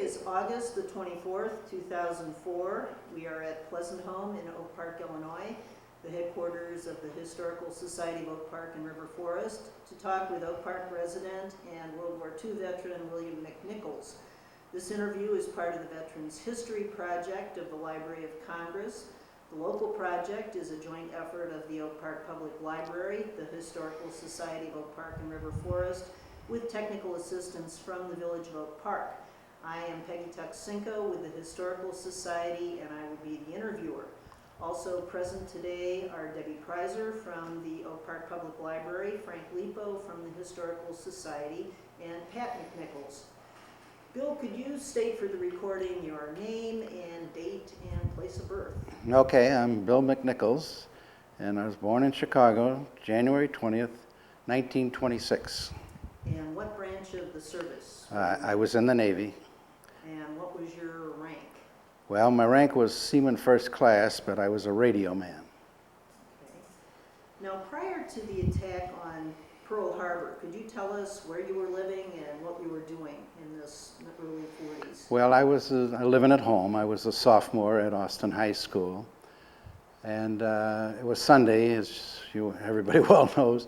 is August the 24th, 2004. We are at Pleasant Home in Oak Park, Illinois, the headquarters of the Historical Society of Oak Park and River Forest, to talk with Oak Park resident and World War II veteran William McNichols. This interview is part of the Veterans History Project of the Library of Congress. The local project is a joint effort of the Oak Park Public Library, the Historical Society of Oak Park and River Forest, with technical assistance from the Village of Oak Park. I am Peggy Tuxinko with the Historical Society, and I will be the interviewer. Also present today are Debbie Preiser from the Oak Park Public Library, Frank Lipo from the Historical Society, and Pat McNichols. Bill, could you state for the recording your name and date and place of birth? Okay, I'm Bill McNichols, and I was born in Chicago, January 20th, 1926. And what branch of the service? I was in the Navy. And what was your rank? Well, my rank was Seaman First Class, but I was a radio man. Okay. Now, prior to the attack on Pearl Harbor, could you tell us where you were living and what you were doing in this early 40s? Well, I was living at home. I was a sophomore at Austin High School, and it was Sunday, as everybody well knows,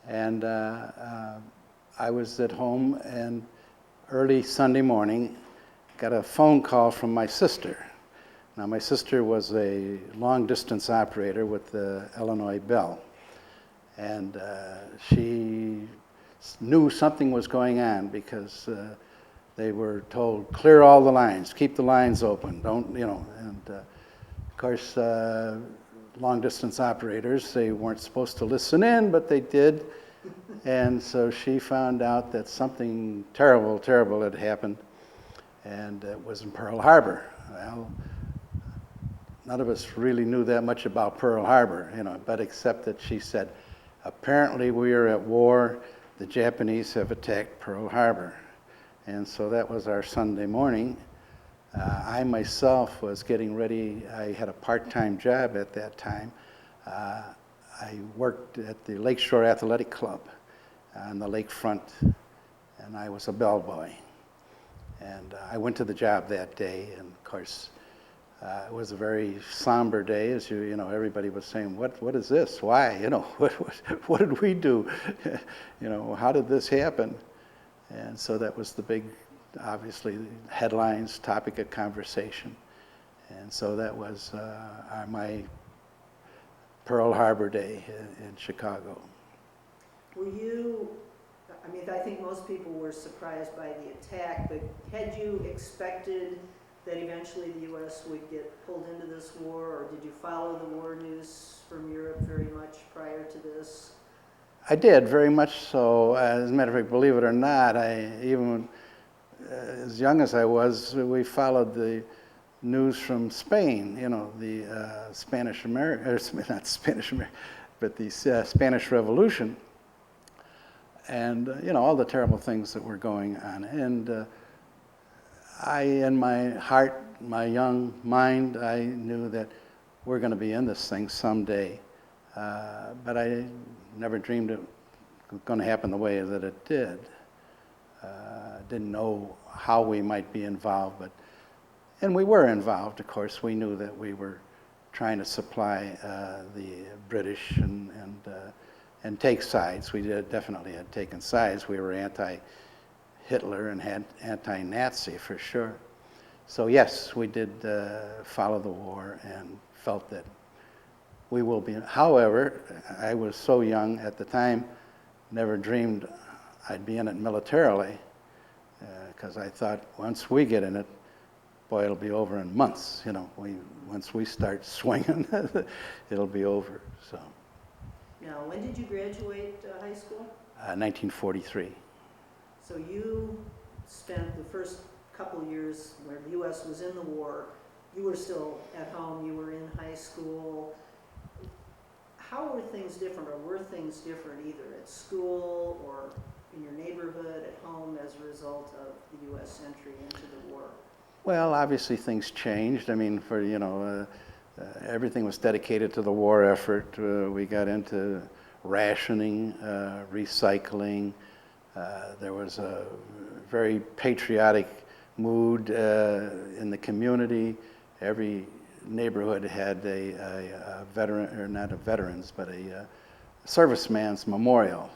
and I was at home, and early Sunday morning, got a phone call from my sister. Now, my sister was a long-distance operator with the Illinois Bell, and she knew something was going on because they were told, clear all the lines, keep the lines open, don't, and of course, long-distance operators, they weren't supposed to listen in, but they did, and so she found out that something terrible, terrible had happened, and it was in Pearl Harbor. Well, none of us really knew that much about Pearl Harbor, but except that she said, apparently we are at war, the Japanese have attacked Pearl Harbor. And so that was our Sunday morning. I myself was getting ready. I had a part-time job at that time. I worked at the Lakeshore Athletic Club on the lakefront, and I was a bellboy. And I went to the job that day, and of course, it was a very somber day, as everybody was saying, what is this? Why? What did we do? How did this happen? And so that was the big, obviously, headlines, topic of conversation. And so that was my Pearl Harbor Day in Chicago. Were you, I think most people were surprised by the attack, but had you expected that eventually the U.S. would get pulled into this war, or did you follow the war news from Europe very much prior to this? I did, very much so. As a matter of fact, believe it or not, even as young as I was, we followed the news from Spain, the but the Spanish Revolution, and, all the terrible things that were going on. And in my heart, my young mind, I knew that we're going to be in this thing someday. But I never dreamed it was going to happen the way that it did. Didn't know how we might be involved, and we were involved, of course. We knew that we were trying to supply the British and take sides. We definitely had taken sides. We were anti-Hitler and had anti-Nazi for sure. So yes, we did follow the war and felt that we will be. However, I was so young at the time, never dreamed I'd be in it militarily, because I thought once we get in it, boy, it'll be over in months. Once we start swinging, it'll be over. So. Now, when did you graduate high school? 1943. So you spent the first couple years where the U.S. was in the war. You were still at home. You were in high school. How were things different, or were things different either at school or in your neighborhood, at home, as a result of the U.S. entry into the war? Well, obviously things changed. Everything was dedicated to the war effort. We got into rationing, recycling. There was a very patriotic mood in the community. Every neighborhood had a veteran, or not a veterans, but a serviceman's memorial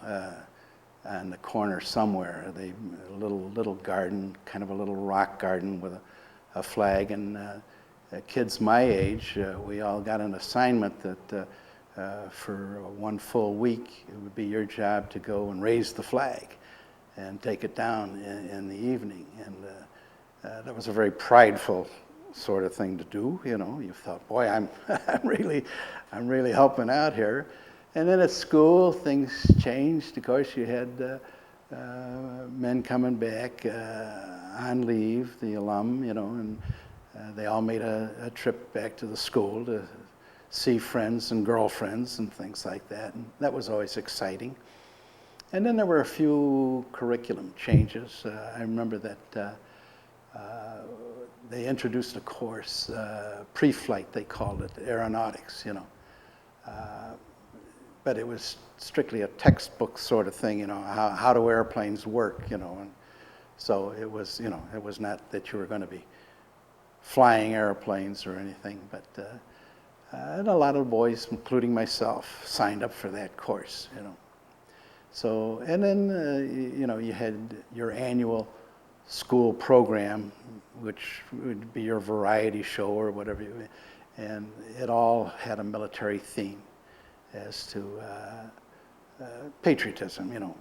on the corner somewhere. A little garden, kind of a little rock garden with a flag. And kids my age, we all got an assignment that for one full week, it would be your job to go and raise the flag and take it down in the evening. And that was a very prideful sort of thing to do. You know, you thought, boy, I'm really helping out here. And then at school, things changed. Of course, you had men coming back on leave, the alum, you know, and they all made a trip back to the school to see friends and girlfriends and things like that. And that was always exciting. And then there were a few curriculum changes. I remember that they introduced a course, pre-flight they called it, aeronautics, you know. But it was strictly a textbook sort of thing, you know, how do airplanes work, you know. And so it was, you know, it was not that you were going to be flying airplanes or anything, but and a lot of boys, including myself, signed up for that course, you know. So, and then, you know, you had your annual school program, which would be your variety show or whatever, and it all had a military theme as to patriotism, you know.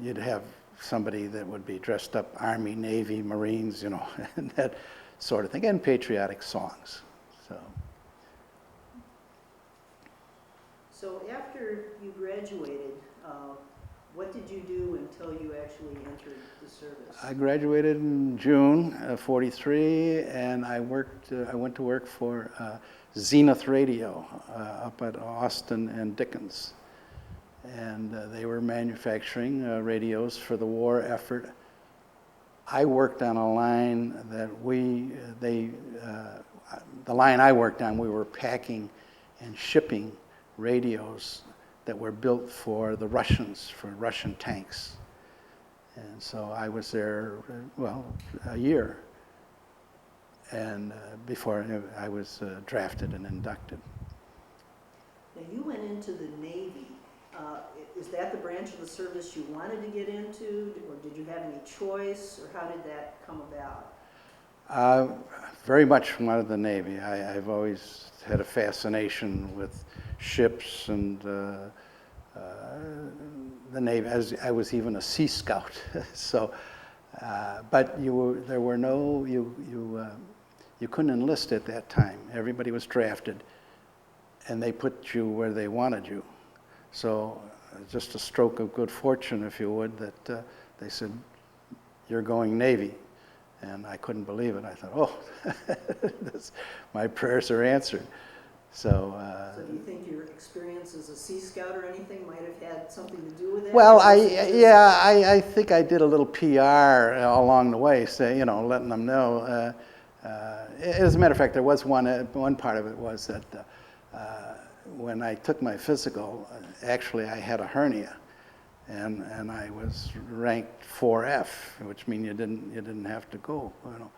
You'd have somebody that would be dressed up Army, Navy, Marines, you know, and that sort of thing, and patriotic songs. So after you graduated, what did you do until you actually entered the service? I graduated in June of '43, and I went to work for Zenith Radio up at Austin and Dickens. And they were manufacturing radios for the war effort. I worked on a line that the line I worked on, we were packing and shipping radios that were built for the Russians, for Russian tanks. And so I was there, well, a year, and before I was drafted and inducted. Now you went into the Navy. Is that the branch of the service you wanted to get into, or did you have any choice, or how did that come about? Very much wanted the Navy. I've always had a fascination with ships and the Navy. I was even a Sea Scout. So, but you couldn't enlist at that time. Everybody was drafted, and they put you where they wanted you. So, just a stroke of good fortune, if you would, that they said, "You're going Navy." And I couldn't believe it. I thought, oh, my prayers are answered. So do you think your experience as a Sea Scout or anything might have had something to do with that? Well, I think I did a little PR along the way, say, you know, letting them know. As a matter of fact, there was one part of it was that when I took my physical, actually I had a hernia. And I was ranked 4F, which means you didn't have to go, you know.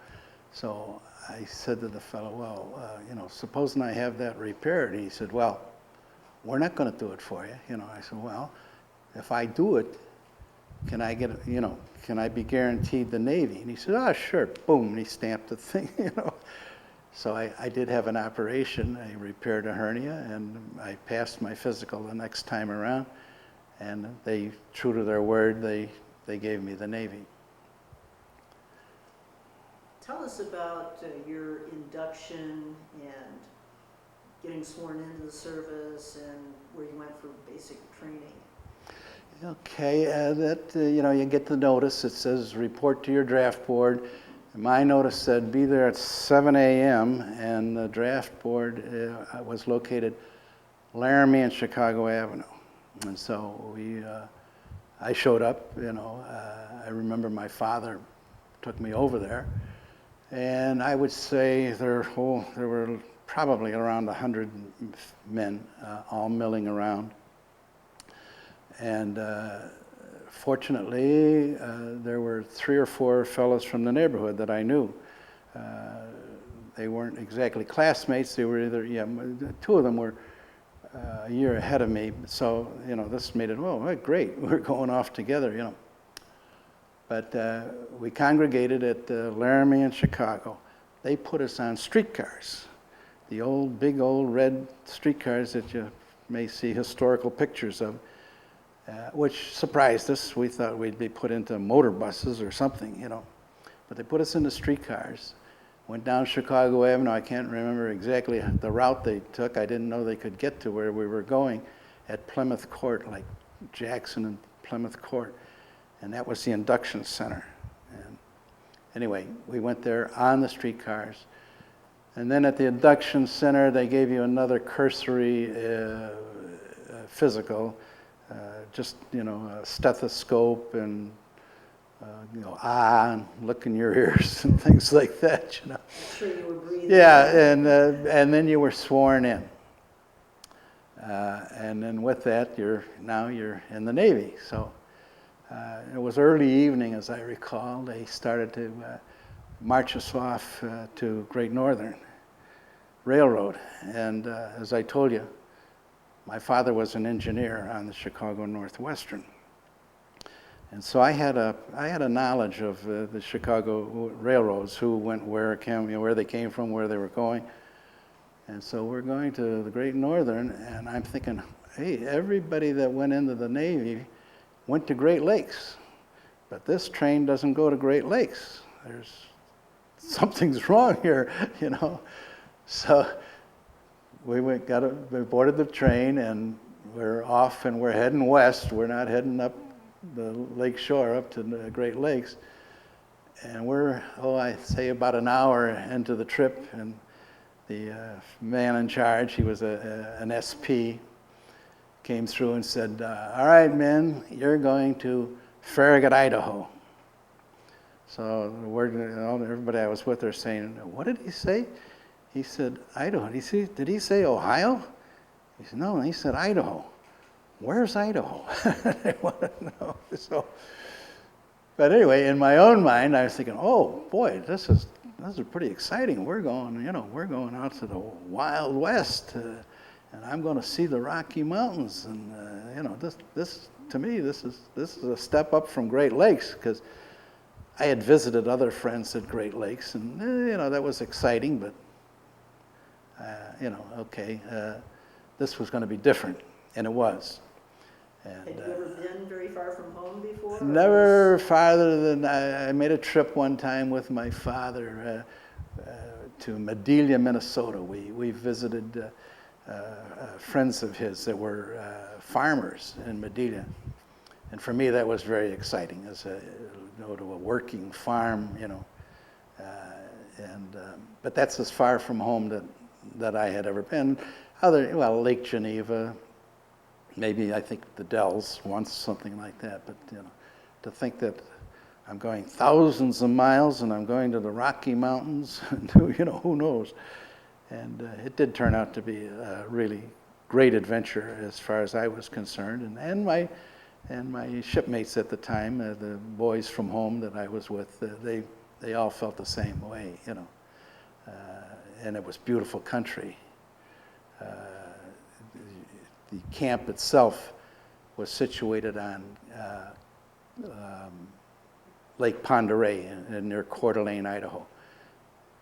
So I said to the fellow, well, you know, supposing I have that repaired. And he said, well, we're not going to do it for you. You know, I said, well, if I do it, can I get, you know, can I be guaranteed the Navy? And he said, oh, sure. Boom, and he stamped the thing, you know. So I did have an operation. I repaired a hernia, and I passed my physical the next time around. And they, true to their word, they gave me the Navy. Tell us about your induction and getting sworn into the service and where you went for basic training. Okay, you know, you get the notice. It says report to your draft board. My notice said be there at 7 a.m. and the draft board was located Laramie and Chicago Avenue. And so I showed up, you know. I remember my father took me over there, and I would say there were probably around 100 men all milling around. And Fortunately, there were 3 or 4 fellows from the neighborhood that I knew. They weren't exactly classmates. They were either, 2 of them were a year ahead of me. So, this made it, oh, great, we're going off together, But we congregated at Laramie in Chicago. They put us on streetcars, the big old red streetcars that you may see historical pictures of, which surprised us. We thought we'd be put into motor buses or something, But they put us into streetcars, went down Chicago Avenue. I can't remember exactly the route they took. I didn't know they could get to where we were going at Plymouth Court, like Jackson and Plymouth Court. And that was the induction center. And anyway, we went there on the streetcars. And then at the induction center, they gave you another cursory physical, just, a stethoscope and, and look in your ears and things like that, I'm sure you were breathing. Yeah, and then you were sworn in. And then with that, you're in the Navy. So it was early evening, as I recall. They started to march us off to Great Northern Railroad. And as I told you, my father was an engineer on the Chicago Northwestern. And so I had a knowledge of the Chicago railroads, who went where, where they came from, where they were going. And so we're going to the Great Northern, and I'm thinking, hey, everybody that went into the Navy went to Great Lakes, but this train doesn't go to Great Lakes. Something's wrong here, So we boarded the train, and we're off, and we're heading west. We're not heading up the lake shore up to the Great Lakes. And we're, I'd say about an hour into the trip, and the man in charge, he was an SP, came through and said, all right, men, you're going to Farragut, Idaho. So everybody I was with are saying, what did he say? He said, Idaho. Did he say Ohio? He said, no, he said Idaho. Where's Idaho? They want to know. So, but anyway, in my own mind, I was thinking, oh boy, this is pretty exciting. We're going out to the Wild West, and I'm going to see the Rocky Mountains, and this to me, this is a step up from Great Lakes, because I had visited other friends at Great Lakes, and that was exciting, but this was going to be different, and it was. And, had you ever been very far from home before? Never farther than I made a trip one time with my father to Madelia, Minnesota. We visited friends of his that were farmers in Madelia, and for me that was very exciting, as to a working farm, but that's as far from home that I had ever been. Lake Geneva. Maybe I think the Dells once, something like that. But to think that I'm going thousands of miles and I'm going to the Rocky Mountains, who knows? And it did turn out to be a really great adventure as far as I was concerned, and my shipmates at the time, the boys from home that I was with, they all felt the same way, and it was beautiful country. The camp itself was situated on Lake Pend Oreille near Coeur d'Alene, Idaho.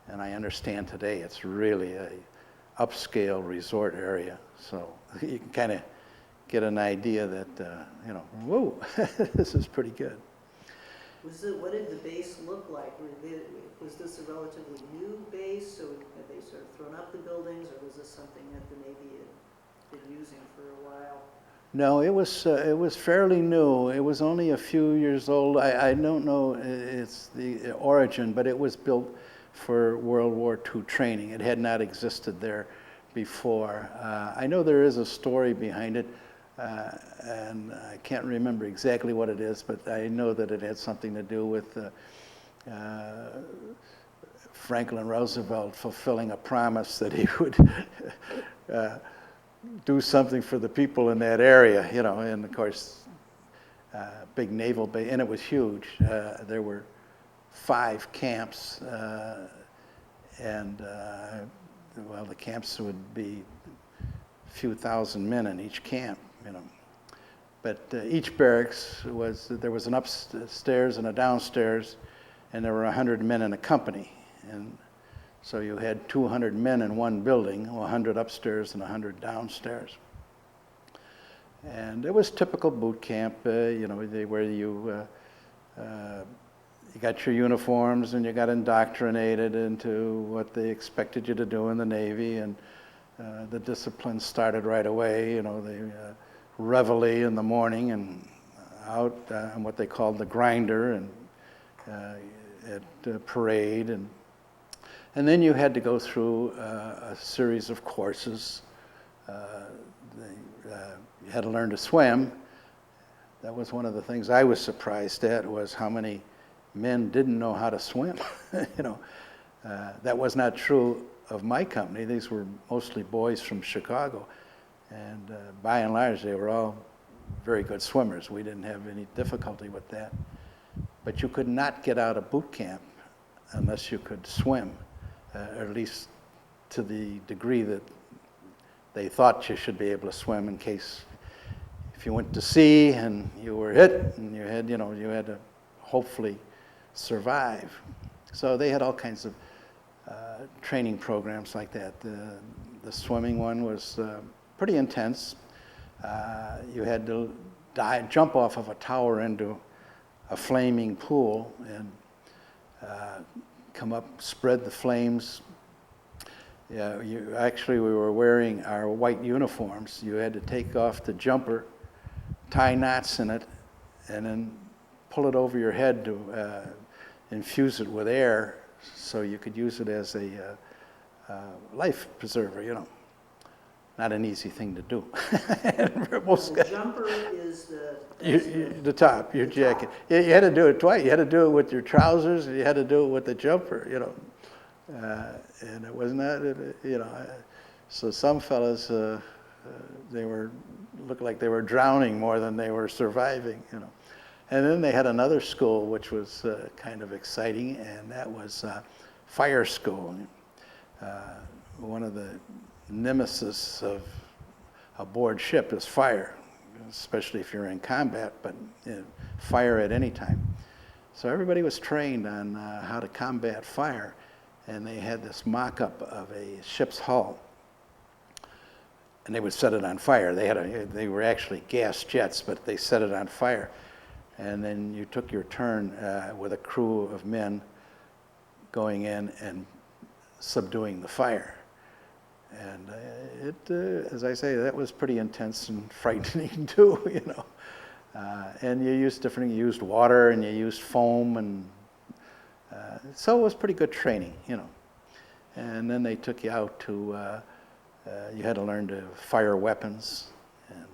And I understand today it's really a upscale resort area. So you can kind of get an idea that, whoa, this is pretty good. What did the base look like? Was this a relatively new base? So had they sort of thrown up the buildings, or was this something that the Navy had been using for a while? No, it was fairly new. It was only a few years old. I don't know its the origin, but it was built for World War II training. It had not existed there before. I know there is a story behind it, and I can't remember exactly what it is, but I know that it had something to do with Franklin Roosevelt fulfilling a promise that he would do something for the people in that area, and of course, big naval base, and it was huge. There were 5 camps, and well, the camps would be a few thousand men in each camp, you know. But each barracks there was an upstairs and a downstairs, and there were 100 men in a company. And so you had 200 men in one building, 100 upstairs and 100 downstairs. And it was typical boot camp, you know, where you got your uniforms and you got indoctrinated into what they expected you to do in the Navy, and the discipline started right away. You know, the reveille in the morning and out on what they called the grinder, and at parade, and then you had to go through a series of courses. You had to learn to swim. That was one of the things I was surprised at, was how many men didn't know how to swim. You know, that was not true of my company. These were mostly boys from Chicago, and by and large they were all very good swimmers. We didn't have any difficulty with that. But you could not get out of boot camp unless you could swim, or at least to the degree that they thought you should be able to swim, in case if you went to sea and you were hit and you had to hopefully survive. So they had all kinds of training programs like that. The swimming one was pretty intense. You had to jump off of a tower into a flaming pool and come up, spread the flames. Yeah, we were wearing our white uniforms. You had to take off the jumper, tie knots in it, and then pull it over your head to infuse it with air so you could use it as a life preserver, you know. Not an easy thing to do. The jumper is the top, your jacket. You had to do it twice. You had to do it with your trousers, and you had to do it with the jumper, you know. And it was not, you know. So some fellas, looked like they were drowning more than they were surviving, you know. And then they had another school which was kind of exciting, and that was fire school. One of the nemesis of aboard ship is fire, especially if you're in combat, but fire at any time. So everybody was trained on how to combat fire, and they had this mock-up of a ship's hull, and they would set it on fire. They were actually gas jets, but they set it on fire, and then you took your turn with a crew of men going in and subduing the fire. And as I say, that was pretty intense and frightening too, you know. And you used water and you used foam, and so it was pretty good training, you know. And then they took you out to, you had to learn to fire weapons. And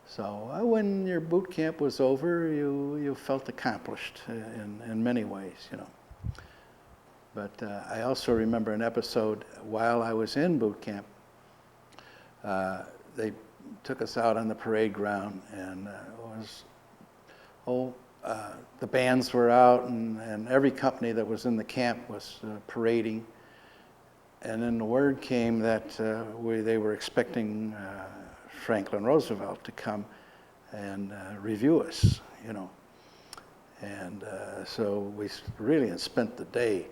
so when your boot camp was over, you felt accomplished in many ways, you know. But I also remember an episode while I was in boot camp. They took us out on the parade ground, and the bands were out, and every company that was in the camp was parading. And then the word came that they were expecting Franklin Roosevelt to come and review us, you know. And so we really had spent the day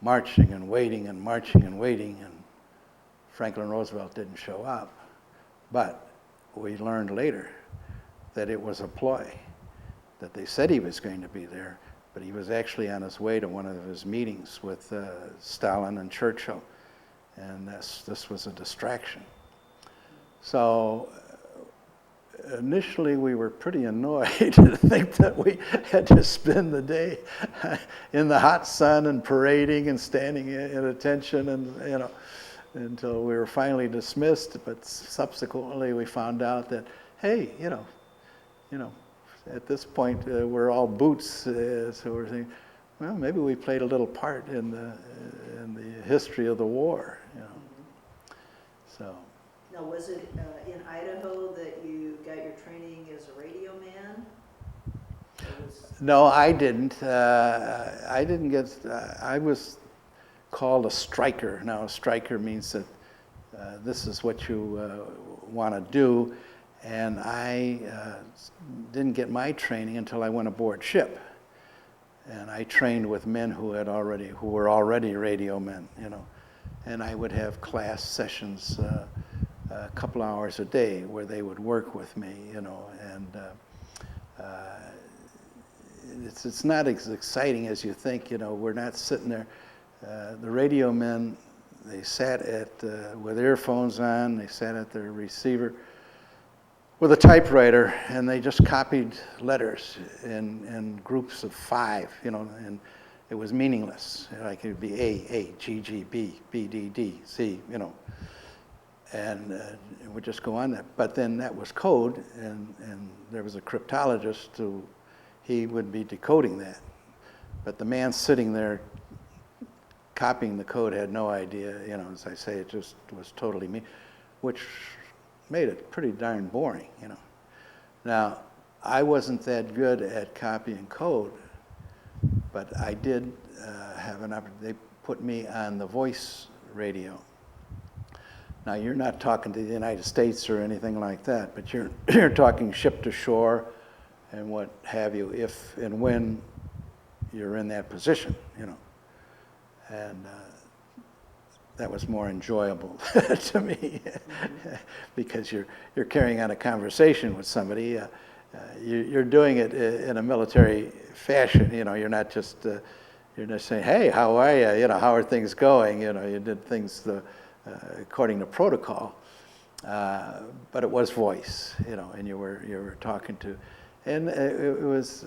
marching and waiting and marching and waiting, and Franklin Roosevelt didn't show up. But we learned later that it was a ploy, that they said he was going to be there, but he was actually on his way to one of his meetings with Stalin and Churchill, and this was a distraction. So initially we were pretty annoyed to think that we had to spend the day in the hot sun and parading and standing at attention, and you know, until we were finally dismissed. But subsequently we found out that, hey, you know, at this point we're all boots, so we're thinking, well, maybe we played a little part in the history of the war, you know. So. Now, was it in Idaho that you got your training as a radio man? No, I didn't. I didn't get, I was called a striker. Now, a striker means that this is what you want to do. And I didn't get my training until I went aboard ship. And I trained with men who were already radio men, you know. And I would have class sessions a couple hours a day where they would work with me, you know. And it's not as exciting as you think, you know. We're not sitting there. The radio men, they sat with earphones on, they sat at their receiver with a typewriter, and they just copied letters in groups of 5, you know, and it was meaningless. Like it would be A, G, G, B, B, D, D, C, you know, and it would just go on that. But then that was code, and there was a cryptologist he would be decoding that. But the man sitting there copying the code had no idea, you know, as I say, it just was totally me, which made it pretty darn boring, you know. Now, I wasn't that good at copying code, but I did have an opportunity. They put me on the voice radio. Now, you're not talking to the United States or anything like that, but you're talking ship to shore and what have you, if and when you're in that position, you know. And that was more enjoyable to me because you're carrying on a conversation with somebody. You're doing it in a military fashion. You know, you're not just saying, "Hey, how are you? You know, how are things going?" You know, you did things according to protocol, but it was voice. You know, and you were talking to, and it was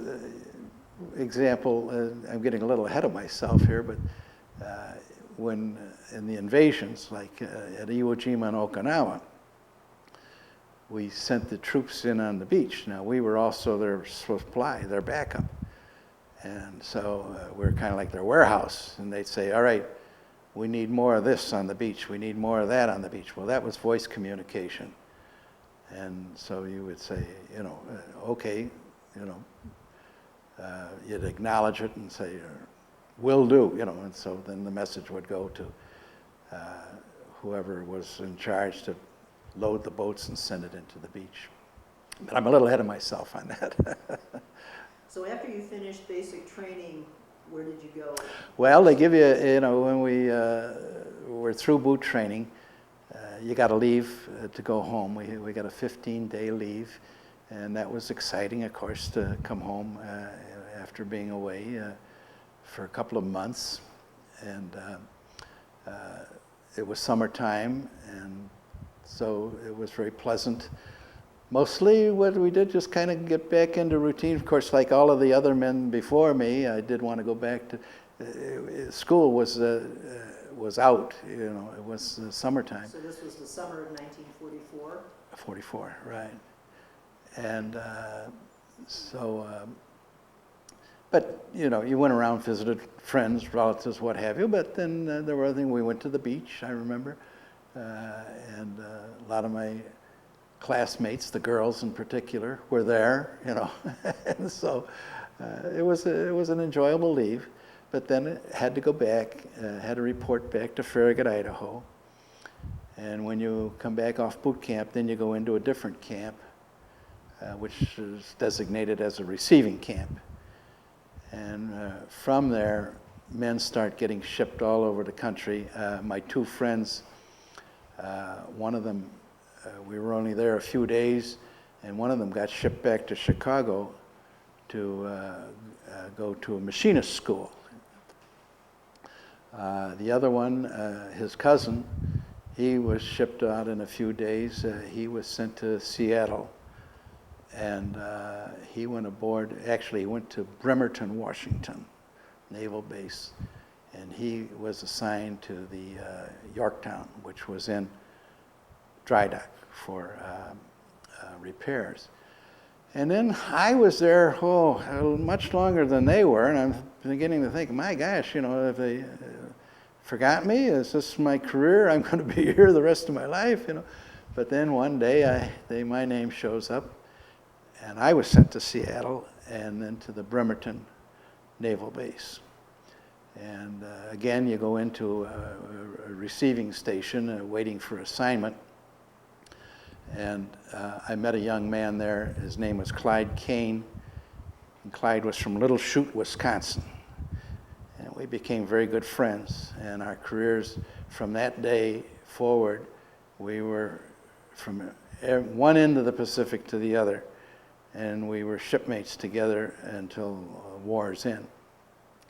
example. I'm getting a little ahead of myself here, but. When in the invasions, like at Iwo Jima and Okinawa, we sent the troops in on the beach. Now, we were also their supply, their backup. And so we were kind of like their warehouse. And they'd say, all right, we need more of this on the beach. We need more of that on the beach. Well, that was voice communication. And so you would say, you know, okay, you know, you'd acknowledge it and say, will do, you know, and so then the message would go to whoever was in charge to load the boats and send it into the beach. But I'm a little ahead of myself on that. So after you finished basic training, where did you go? Well, they give you, you know, when we were through boot training, you got to leave to go home. We got a 15-day leave, and that was exciting, of course, to come home after being away for a couple of months, and it was summertime, and so it was very pleasant. Mostly what we did, just kind of get back into routine. Of course, like all of the other men before me, I did want to go back to, school was out, you know, it was summertime. So this was the summer of 1944? 44, right. And but, you know, you went around, visited friends, relatives, what have you, but then there were other things. We went to the beach, I remember, and a lot of my classmates, the girls in particular, were there, you know, and so it was an enjoyable leave, but then it had to go back, had to report back to Farragut, Idaho, and when you come back off boot camp, then you go into a different camp, which is designated as a receiving camp. And from there, men start getting shipped all over the country. My 2 friends, one of them, we were only there a few days, and one of them got shipped back to Chicago to go to a machinist school. The other one, his cousin, he was shipped out in a few days. He was sent to Seattle. And he went aboard, actually he went to Bremerton, Washington, naval base, and he was assigned to the Yorktown, which was in dry dock for repairs. And then I was there, much longer than they were, and I'm beginning to think, my gosh, you know, if they forgot me, is this my career? I'm going to be here the rest of my life, you know. But then one day, my name shows up, and I was sent to Seattle, and then to the Bremerton Naval Base. And again, you go into a receiving station waiting for assignment. And I met a young man there. His name was Clyde Kane. And Clyde was from Little Chute, Wisconsin. And we became very good friends. And our careers from that day forward, we were from one end of the Pacific to the other. And we were shipmates together until war's end.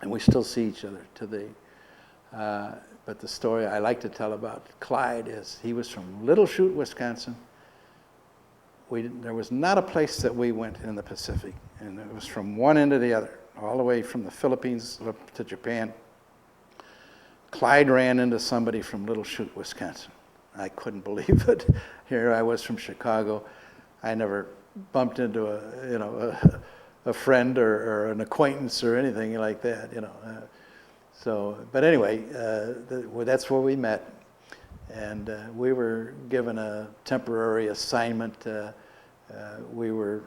And we still see each other today. But the story I like to tell about Clyde is he was from Little Chute, Wisconsin. There was not a place that we went in the Pacific, and it was from one end to the other, all the way from the Philippines up to Japan. Clyde ran into somebody from Little Chute, Wisconsin. I couldn't believe it. Here I was from Chicago. I never bumped into a friend or an acquaintance or anything like that, but anyway, that's where we met. And we were given a temporary assignment. We were,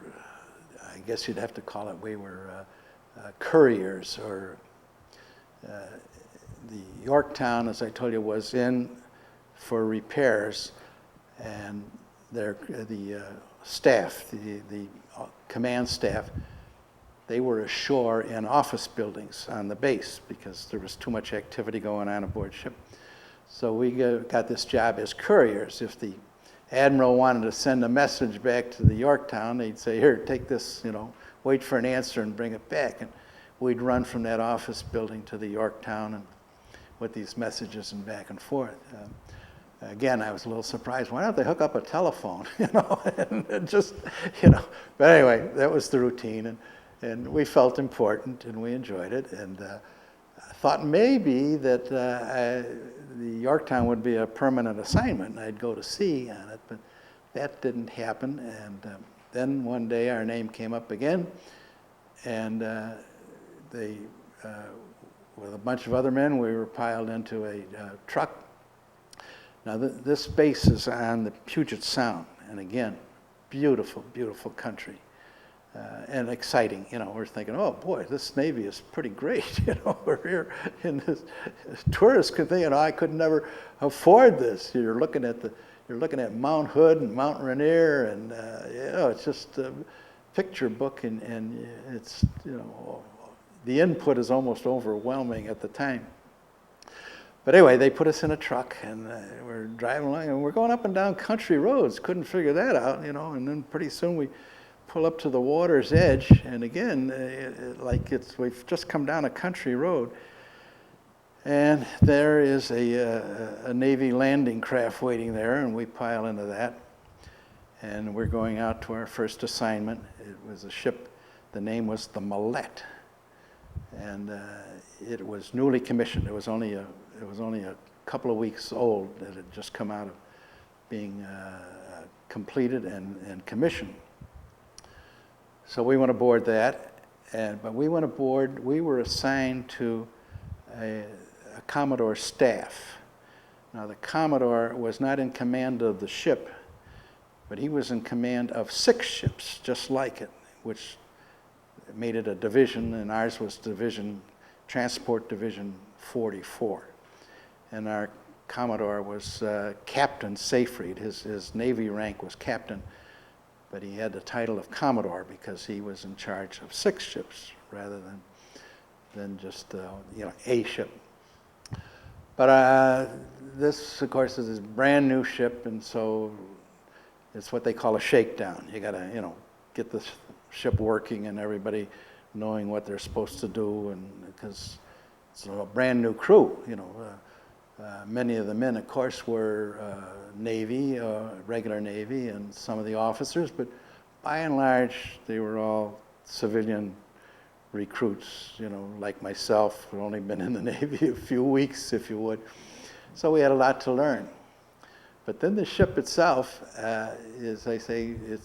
I guess you'd have to call it, we were couriers, or the Yorktown, as I told you, was in for repairs, and the staff, the command staff, they were ashore in office buildings on the base because there was too much activity going on aboard ship. So we got this job as couriers. If the admiral wanted to send a message back to the Yorktown, they'd say, here, take this, wait for an answer and bring it back. And we'd run from that office building to the Yorktown and with these messages and back and forth. Again, I was a little surprised. Why don't they hook up a telephone? And just, But anyway, that was the routine, and we felt important and we enjoyed it. And I thought maybe that the Yorktown would be a permanent assignment and I'd go to sea on it, but that didn't happen. And then one day our name came up again, and they, with a bunch of other men, we were piled into a truck. Now this base is on the Puget Sound, and again, beautiful, beautiful country. And exciting, we're thinking, oh boy, this Navy is pretty great, we're here in this tourist thing, I could never afford this. You're looking at Mount Hood and Mount Rainier, and it's just a picture book, and it's the input is almost overwhelming at the time. But anyway, they put us in a truck, and we're driving along, and we're going up and down country roads. Couldn't figure that out, and then pretty soon we pull up to the water's edge, and again, we've just come down a country road, and there is a Navy landing craft waiting there, and we pile into that, and we're going out to our first assignment. It was a ship, the name was the Millette, and it was newly commissioned. It was only a couple of weeks old. It had just come out of being completed and commissioned. So we went aboard that, but we were assigned to a Commodore staff. Now the Commodore was not in command of the ship, but he was in command of 6 ships just like it, which made it a division, and ours was Transport Division 44. And our Commodore was Captain Seyfried. His Navy rank was captain, but he had the title of Commodore because he was in charge of 6 ships rather than just a ship. But this, of course, is a brand new ship, and so it's what they call a shakedown. You got to get the ship working and everybody knowing what they're supposed to do, and because it's a brand new crew. Many of the men, of course, were Navy, regular Navy, and some of the officers, but by and large, they were all civilian recruits, like myself, who'd only been in the Navy a few weeks, if you would. So we had a lot to learn. But then the ship itself, as I say, it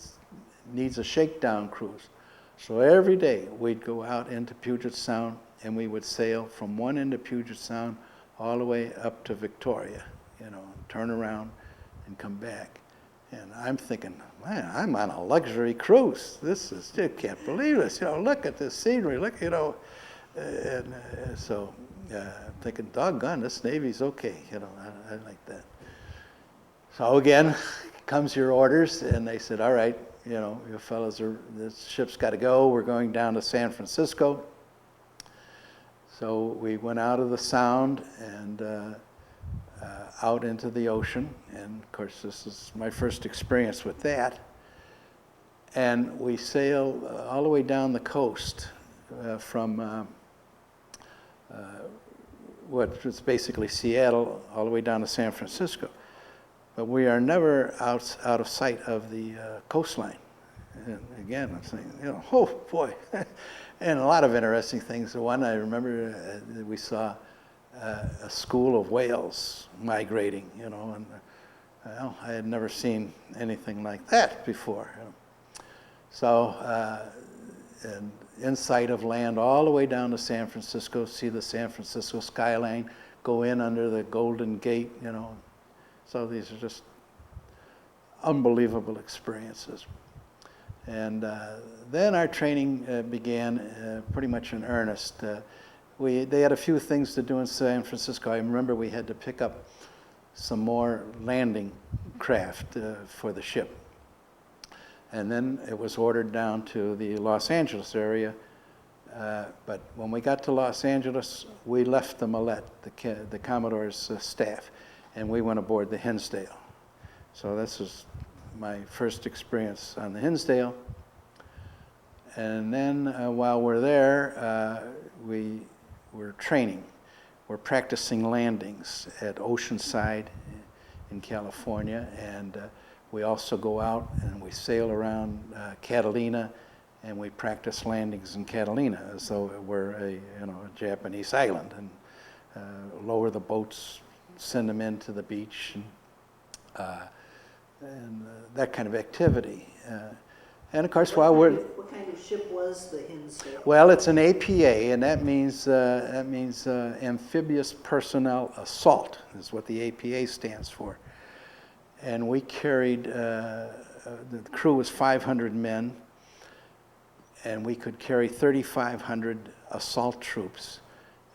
needs a shakedown cruise. So every day we'd go out into Puget Sound, and we would sail from one end of Puget Sound all the way up to Victoria, turn around and come back. And I'm thinking, man, I'm on a luxury cruise. This is, you can't believe this. Look at this scenery. Look, and so I'm thinking, doggone, this Navy's okay. I like that. So again, comes your orders, and they said, all right, you fellas, this ship's got to go. We're going down to San Francisco. So we went out of the Sound and out into the ocean, and of course this is my first experience with that. And we sailed all the way down the coast from what was basically Seattle all the way down to San Francisco. But we are never out of sight of the coastline. And again, I'm saying, oh boy, and a lot of interesting things. The one I remember, we saw a school of whales migrating, and well, I had never seen anything like that before. So, and in sight of land all the way down to San Francisco, see the San Francisco skyline, go in under the Golden Gate, So these are just unbelievable experiences. And then our training began pretty much in earnest. They had a few things to do in San Francisco. I remember we had to pick up some more landing craft for the ship. And then it was ordered down to the Los Angeles area. But when we got to Los Angeles, we left the Millette, the Commodore's staff, and we went aboard the Hinsdale. So this was my first experience on the Hinsdale. And then while we're there, we were training. We're practicing landings at Oceanside in California, and we also go out and we sail around Catalina, and we practice landings in Catalina as though it were a Japanese island, and lower the boats, send them into the beach, and that kind of activity. And of course, while we're... What kind of ship was the Hinsdale? Well, it's an APA, and that means Amphibious Personnel Assault, is what the APA stands for. And we carried, the crew was 500 men, and we could carry 3,500 assault troops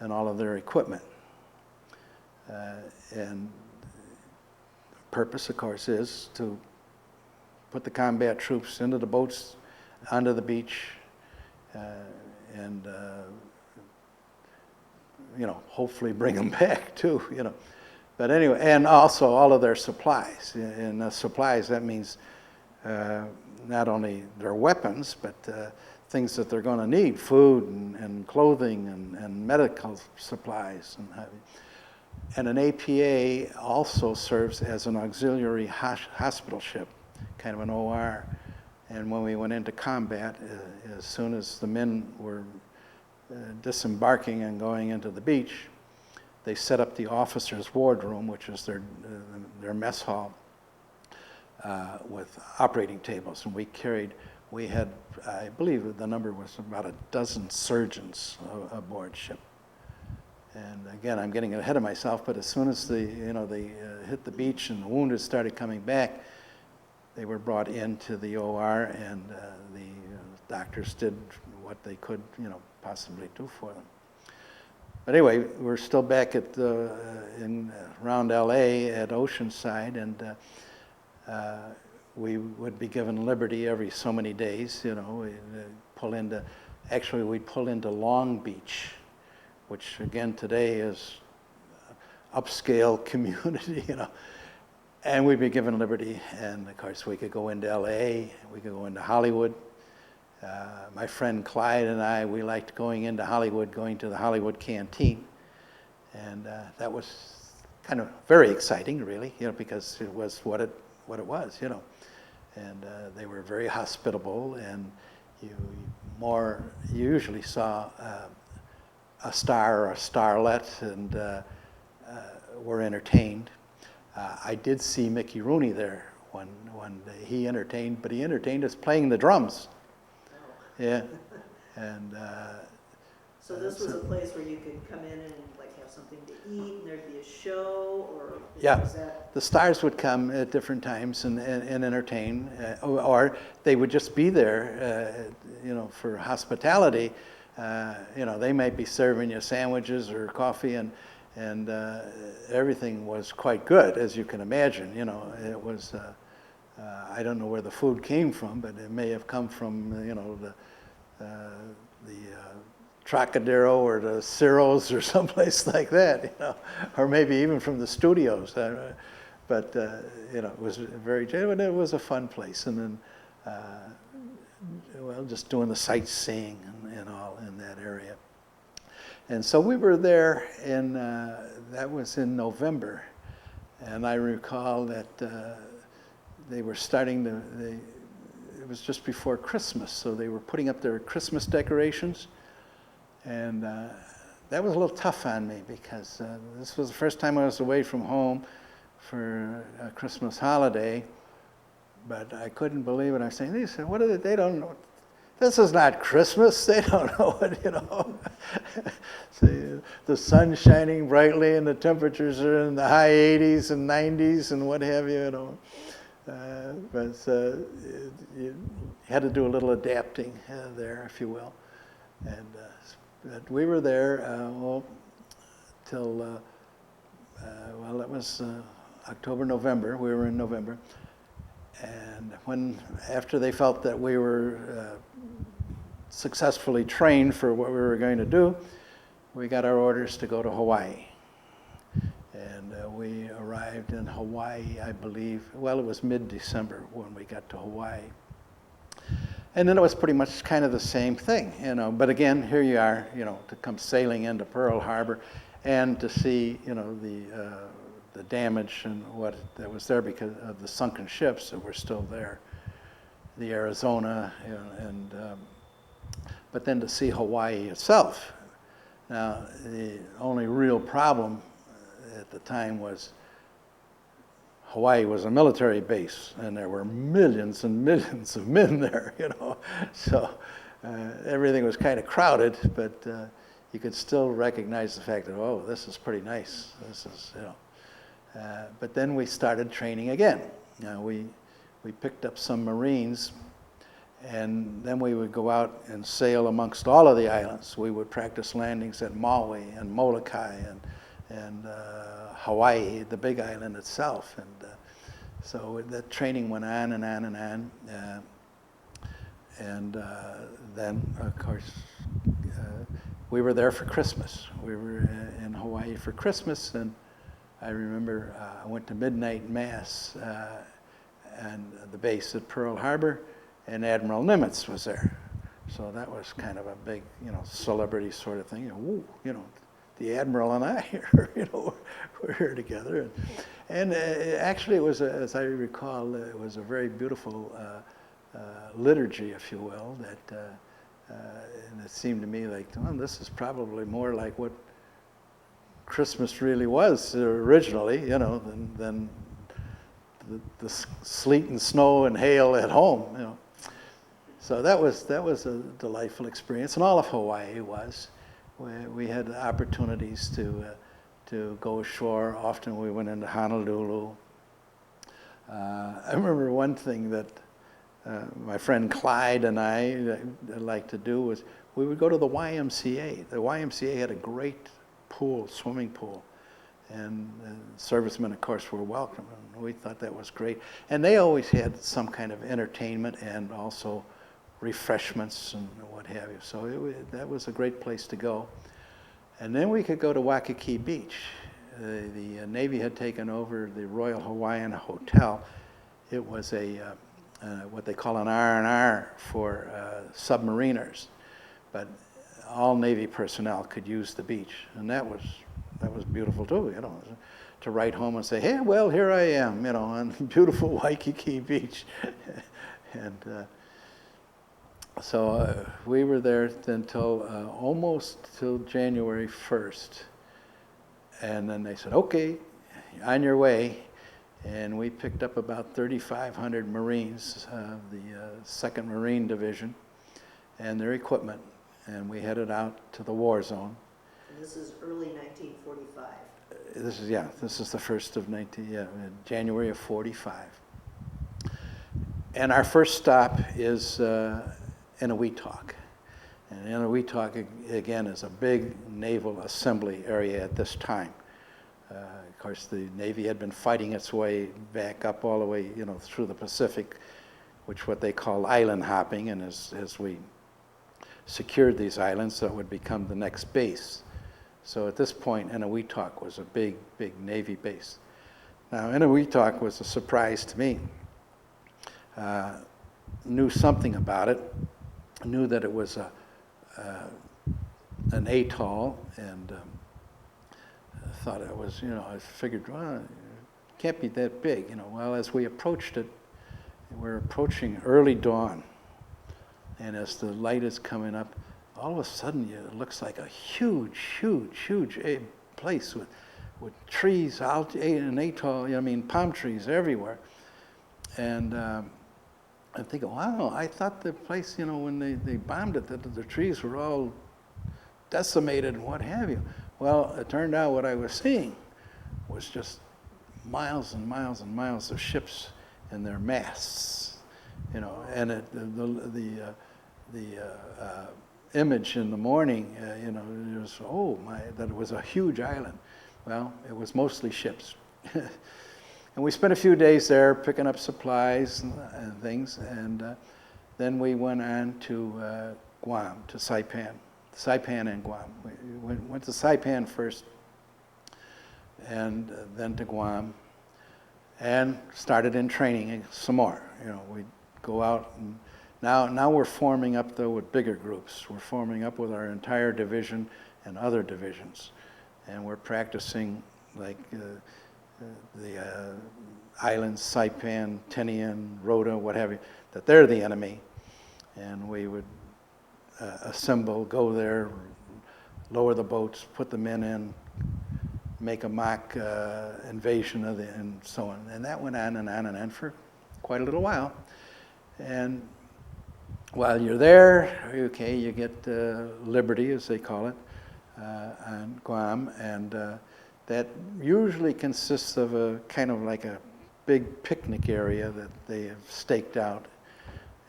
and all of their equipment. And the purpose, of course, is to put the combat troops into the boats, onto the beach, and hopefully bring them back too, But anyway, and also all of their supplies. And supplies, that means not only their weapons, but things that they're going to need, food and clothing and medical supplies. And an APA also serves as an auxiliary hospital ship, kind of an OR. And when we went into combat, as soon as the men were disembarking and going into the beach, they set up the officers' wardroom, which is their mess hall, with operating tables. And we had, I believe the number was about a dozen surgeons aboard ship. And again, I'm getting ahead of myself, but as soon as they hit the beach and the wounded started coming back, they were brought into the OR, and the doctors did what they could, possibly do for them. But anyway, we're still back at around LA at Oceanside, and we would be given liberty every so many days. We'd pull into Long Beach, which again today is upscale community, and we'd be given liberty, and of course we could go into LA, we could go into Hollywood. My friend Clyde and I, we liked going into Hollywood, going to the Hollywood Canteen, and that was kind of very exciting, really, because it was what it was, and they were very hospitable, and you usually saw a star or a starlet, and were entertained. I did see Mickey Rooney there one day. He entertained us playing the drums. Yeah, and So this was a place where you could come in and like have something to eat, and there'd be a show, or Yeah. was that? The stars would come at different times and entertain, or they would just be there, for hospitality. They might be serving you sandwiches or coffee, and everything was quite good, as you can imagine. It was. I don't know where the food came from, but it may have come from the Trocadero or the Ciro's or someplace like that, or maybe even from the studios. But it was it was a fun place, and then just doing the sightseeing and all in that area. And so we were there that was in November, and I recall that they were starting it was just before Christmas, so they were putting up their Christmas decorations, and that was a little tough on me because this was the first time I was away from home for a Christmas holiday, but I couldn't believe it. I was saying, they said, what are they don't know. This is not Christmas. They don't know what, See, the sun's shining brightly and the temperatures are in the high 80s and 90s and what have you, But you had to do a little adapting there, if you will. And but we were there till, it was October, November. We were in November. And after they felt that we were successfully trained for what we were going to do, we got our orders to go to Hawaii. And we arrived in Hawaii, I believe, it was mid-December when we got to Hawaii. And then it was pretty much kind of the same thing, But again, here you are, to come sailing into Pearl Harbor and to see, the damage and what that was there because of the sunken ships that were still there, the Arizona, but then to see Hawaii itself. Now, the only real problem at the time was Hawaii was a military base, and there were millions and millions of men there, So everything was kind of crowded, but you could still recognize the fact that, this is pretty nice. This is, but then we started training again. We picked up some Marines, and then we would go out and sail amongst all of the islands. We would practice landings at Maui and Molokai and Hawaii, the big island itself. And so that training went on and on and on. Then, of course, we were there for Christmas. We were in Hawaii for Christmas, and I remember I went to midnight mass and the base at Pearl Harbor, and Admiral Nimitz was there. So that was kind of a big, celebrity sort of thing. The Admiral and I we're here together. And actually it was, as I recall, it was a very beautiful liturgy, if you will, that, and it seemed to me like, this is probably more like what Christmas really was originally, than the sleet and snow and hail at home, So that was a delightful experience, and all of Hawaii was. We had opportunities to go ashore. Often we went into Honolulu. I remember one thing that my friend Clyde and I liked to do was we would go to the YMCA. The YMCA had a great swimming pool, and servicemen, of course, were welcome, and we thought that was great. And they always had some kind of entertainment and also refreshments and what have you. So that was a great place to go. And then we could go to Waikiki Beach. The Navy had taken over the Royal Hawaiian Hotel. It was what they call an R&R for submariners, but all Navy personnel could use the beach, and that was beautiful too, to write home and say, hey, well, here I am, on beautiful Waikiki Beach. And so we were there until almost till January 1st. And then they said, okay, on your way. And we picked up about 3,500 Marines, the 2nd Marine Division, and their equipment. and we headed out to the war zone. And this is early 1945. This is the first of January of 45. And our first stop is Eniwetok. And Eniwetok, again, is a big naval assembly area at this time. Of course, the Navy had been fighting its way back up all the way, through the Pacific, which what they call island hopping, and as we secured these islands, that would become the next base. So at this point, Eniwetok was a big, big Navy base. Now, Eniwetok was a surprise to me. Knew something about it, knew that it was an atoll, and thought it was, I figured, well, it can't be that big, Well, as we approached it, we're approaching early dawn, and as the light is coming up, all of a sudden it looks like a huge, huge, huge place with trees, an atoll, palm trees everywhere. And I'm thinking, wow, I thought the place, when they bombed it, that the trees were all decimated and what have you. Well, it turned out what I was seeing was just miles and miles and miles of ships and their masts, and the image in the morning, it was, that it was a huge island. Well, it was mostly ships. And we spent a few days there picking up supplies and things, and then we went on to Guam, to Saipan and Guam. We went to Saipan first, and then to Guam, and started in training some more. We'd go out, and now we're forming up, though, with bigger groups. We're forming up with our entire division and other divisions, and we're practicing like the islands, Saipan, Tinian, Rota, what have you, that they're the enemy, and we would assemble, go there, lower the boats, put the men in, make a mock invasion and so on. And that went on and on and on for quite a little while. And while you're there, okay, you get liberty, as they call it, on Guam, and that usually consists of a kind of like a big picnic area that they have staked out.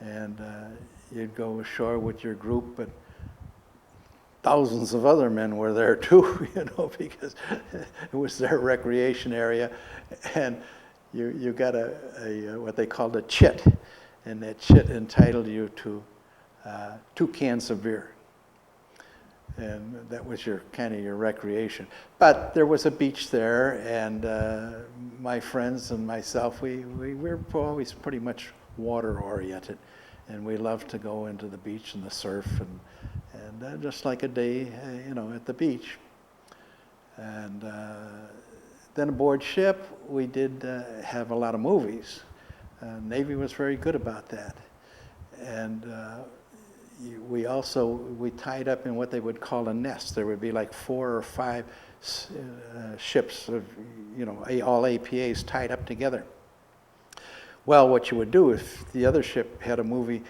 And you'd go ashore with your group, but thousands of other men were there too, because it was their recreation area. And you got a what they called a chit, and that chit entitled you to 2 cans of beer. And that was your kind of your recreation. But there was a beach there, and my friends and myself, we were always pretty much water oriented, and we loved to go into the beach and the surf, and just like a day, at the beach. And then aboard ship, we did have a lot of movies. Navy was very good about that, and we tied up in what they would call a nest. There would be like 4 or 5 ships of, all APAs tied up together. Well, what you would do if the other ship had a movie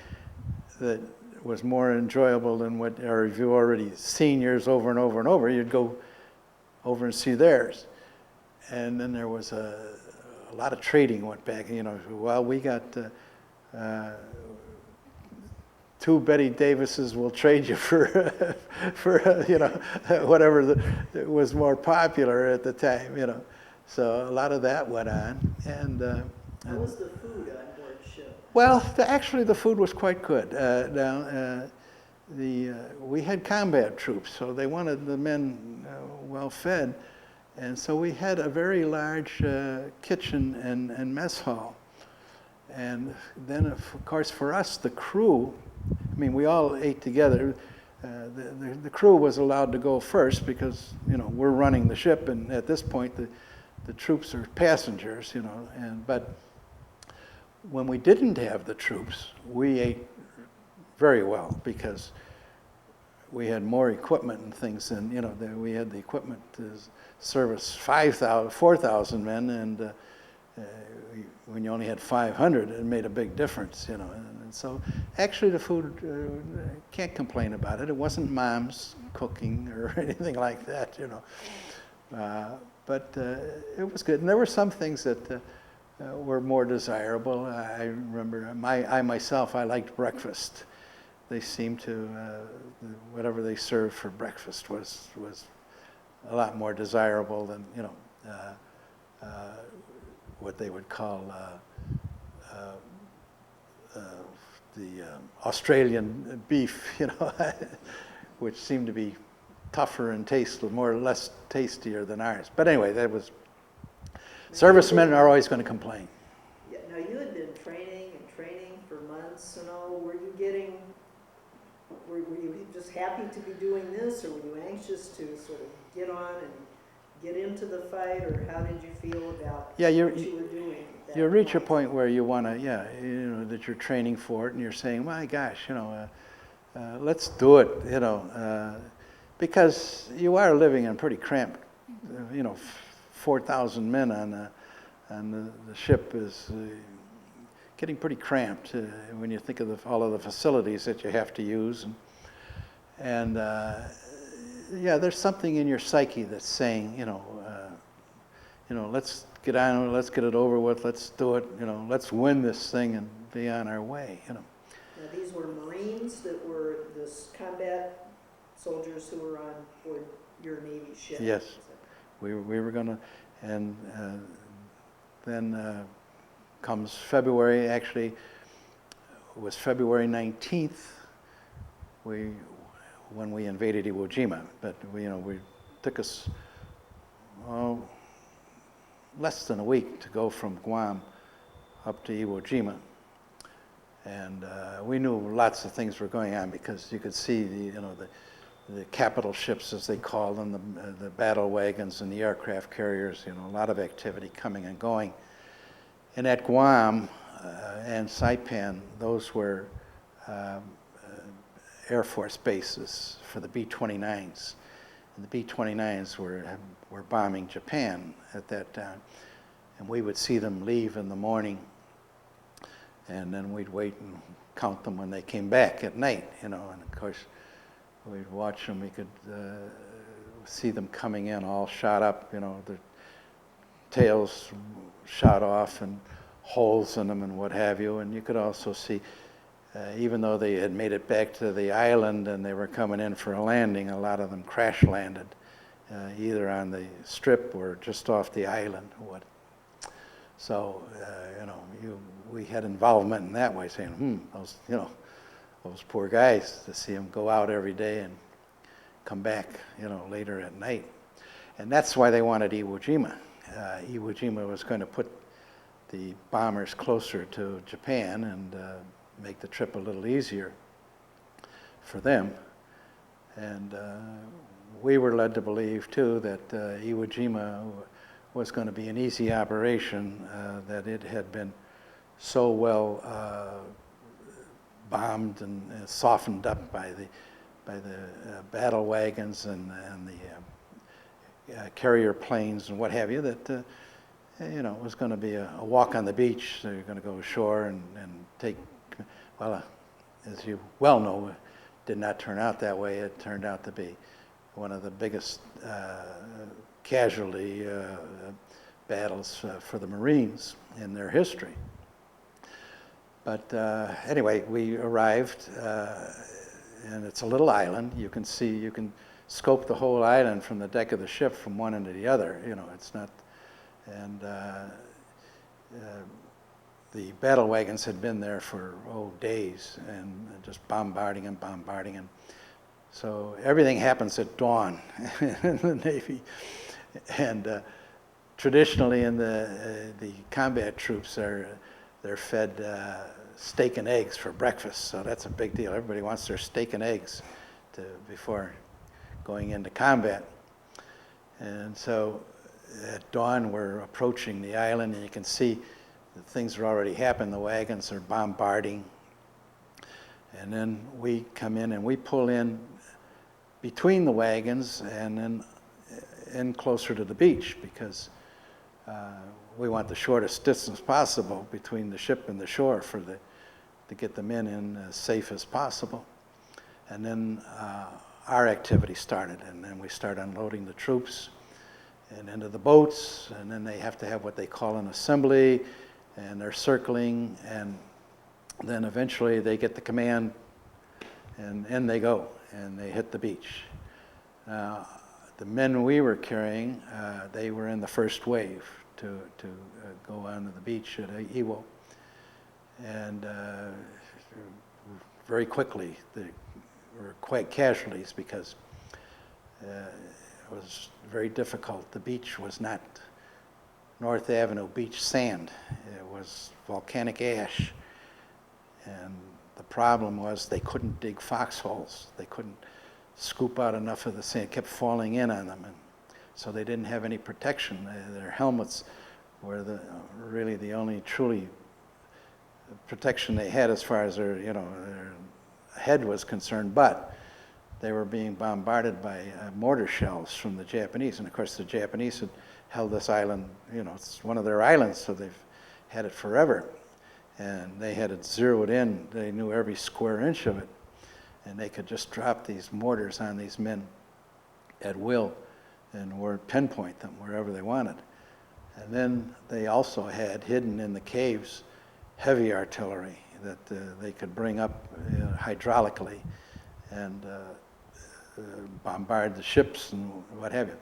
that was more enjoyable than or if you've already seen yours over and over and over, you'd go over and see theirs. And then there was a lot of trading went back. Well, we got 2 Betty Davises will trade you for whatever was more popular at the time, So a lot of that went on. And how was the food on board ship? Well, actually the food was quite good. We had combat troops, so they wanted the men well fed, and so we had a very large kitchen and mess hall. And then, of course, for us, the crew, we all ate together. The crew was allowed to go first because, we're running the ship, and at this point, the troops are passengers, but when we didn't have the troops, we ate very well because we had more equipment and things, and we had the equipment to service 4,000 men, when you only had 500, it made a big difference, you know. And so actually the food, can't complain about it. It wasn't mom's cooking or anything like that, you know. But it was good. And there were some things that were more desirable. I remember I myself, I liked breakfast. They seemed to, whatever they served for breakfast was a lot more desirable than, you know, what they would call the Australian beef, you know, which seemed to be tougher and more or less tastier than ours. But anyway, that was, servicemen are always going to complain. Yeah, now you had been training for months and all. Were you just happy to be doing this, or were you anxious to sort of get on and get into the fight, or how did you feel about what you were doing? You reach a point where you want to, you know, that you're training for it, and you're saying, my gosh, you know, let's do it, you know, because you are living in pretty cramped, you know, 4,000 men on the ship is getting pretty cramped when you think of all of the facilities that you have to use, and yeah, there's something in your psyche that's saying, you know, let's get on, let's get it over with, let's do it, you know, let's win this thing and be on our way, you know. Now these were Marines that were this combat soldiers who were on board your Navy ship. Yes, we were going to, and then comes February. Actually, it was February 19th. When we invaded Iwo Jima, but we took us less than a week to go from Guam up to Iwo Jima, and we knew lots of things were going on because you could see the capital ships, as they call them, the battle wagons and the aircraft carriers. You know, a lot of activity coming and going. And at Guam and Saipan, those were Air Force bases for the B-29s. And the B-29s were bombing Japan at that time. And we would see them leave in the morning, and then we'd wait and count them when they came back at night, you know. And of course, we'd watch them. We could see them coming in all shot up, you know, the tails shot off and holes in them and what have you. And you could also see, even though they had made it back to the island and they were coming in for a landing, a lot of them crash landed, either on the strip or just off the island. So, you know, we had involvement in that way, saying, those poor guys, to see them go out every day and come back, you know, later at night. And that's why they wanted Iwo Jima. Iwo Jima was going to put the bombers closer to Japan and make the trip a little easier for them. And we were led to believe, too, that Iwo Jima was going to be an easy operation, that it had been so well bombed and softened up by the battle wagons and the carrier planes and what have you, that you know, it was going to be a walk on the beach. So you're going to go ashore and take, well, as you well know, it did not turn out that way. It turned out to be one of the biggest casualty battles for the Marines in their history. But anyway, we arrived, and it's a little island. You can scope the whole island from the deck of the ship from one end to the other. You know, it's not, and the battle wagons had been there for days and just bombarding and so everything happens at dawn in the Navy. And traditionally in the combat troops, they're fed steak and eggs for breakfast, so that's a big deal. Everybody wants their steak and eggs before going into combat. And so at dawn, we're approaching the island, and you can see that things are already happening. The wagons are bombarding. And then we come in and we pull in between the wagons and then in closer to the beach, because we want the shortest distance possible between the ship and the shore to get the men in as safe as possible. And then our activity started, and then we start unloading the troops and into the boats, and then they have to have what they call an assembly, and they're circling, and then eventually they get the command, and in they go, and they hit the beach. The men we were carrying, they were in the first wave to go onto the beach at Iwo, and very quickly there were quite casualties because it was very difficult. The beach was not North Avenue beach sand. It was volcanic ash. And the problem was they couldn't dig foxholes. They couldn't scoop out enough of the sand. It kept falling in on them. And so they didn't have any protection. Their helmets were really the only truly protection they had as far as their head was concerned. But they were being bombarded by mortar shells from the Japanese. And of course, the Japanese had held this island, it's one of their islands, so they've had it forever. And they had it zeroed in. They knew every square inch of it. And they could just drop these mortars on these men at will and pinpoint them wherever they wanted. And then they also had hidden in the caves heavy artillery that they could bring up hydraulically and bombard the ships and what have you.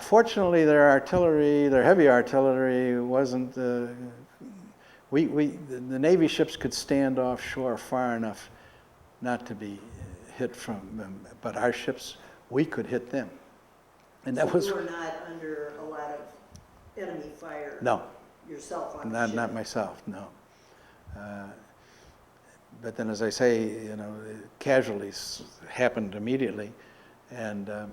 Fortunately, their heavy artillery wasn't, the Navy ships could stand offshore far enough not to be hit from them, but our ships, we could hit them. And that was... You were not under a lot of enemy fire no, yourself on the ship? Not myself, no. But then, as I say, casualties happened immediately, and they're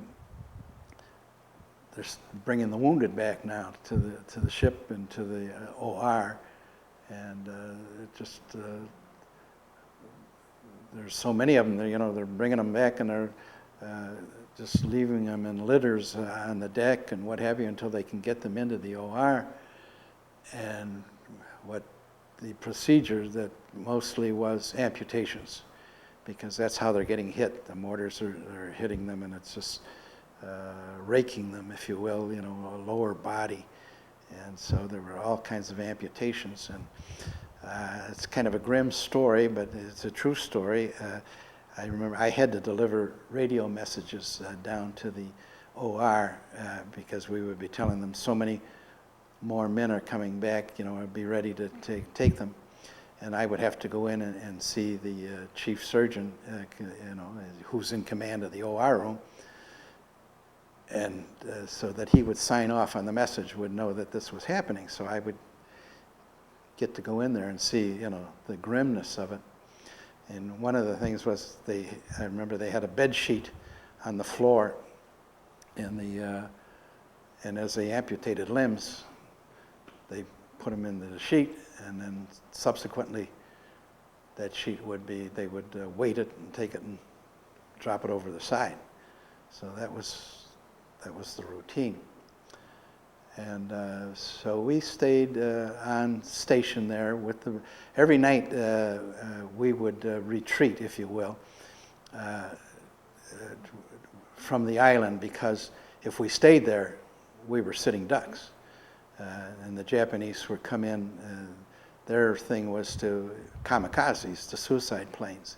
bringing the wounded back now to the ship and to the OR, and there's so many of them. They're bringing them back, and they're just leaving them in litters on the deck and what have you until they can get them into the OR. And the procedure that mostly was amputations, because that's how they're getting hit. The mortars are hitting them, and it's just raking them, if you will, a lower body. And so there were all kinds of amputations. And it's kind of a grim story, but it's a true story. I remember I had to deliver radio messages down to the OR because we would be telling them so many more men are coming back, I'd be ready to take them. And I would have to go in and see the chief surgeon, who's in command of the OR room, and so that he would sign off on the message, would know that this was happening. So I would get to go in there and see, the grimness of it. And one of the things was I remember they had a bed sheet on the floor, and as they amputated limbs, they put them into the sheet, and then subsequently that sheet they would weight it and take it and drop it over the side. So that was the routine. And so we stayed on station there every night we would retreat, if you will, from the island, because if we stayed there, we were sitting ducks. And the Japanese would come in, their thing was kamikazes, the suicide planes.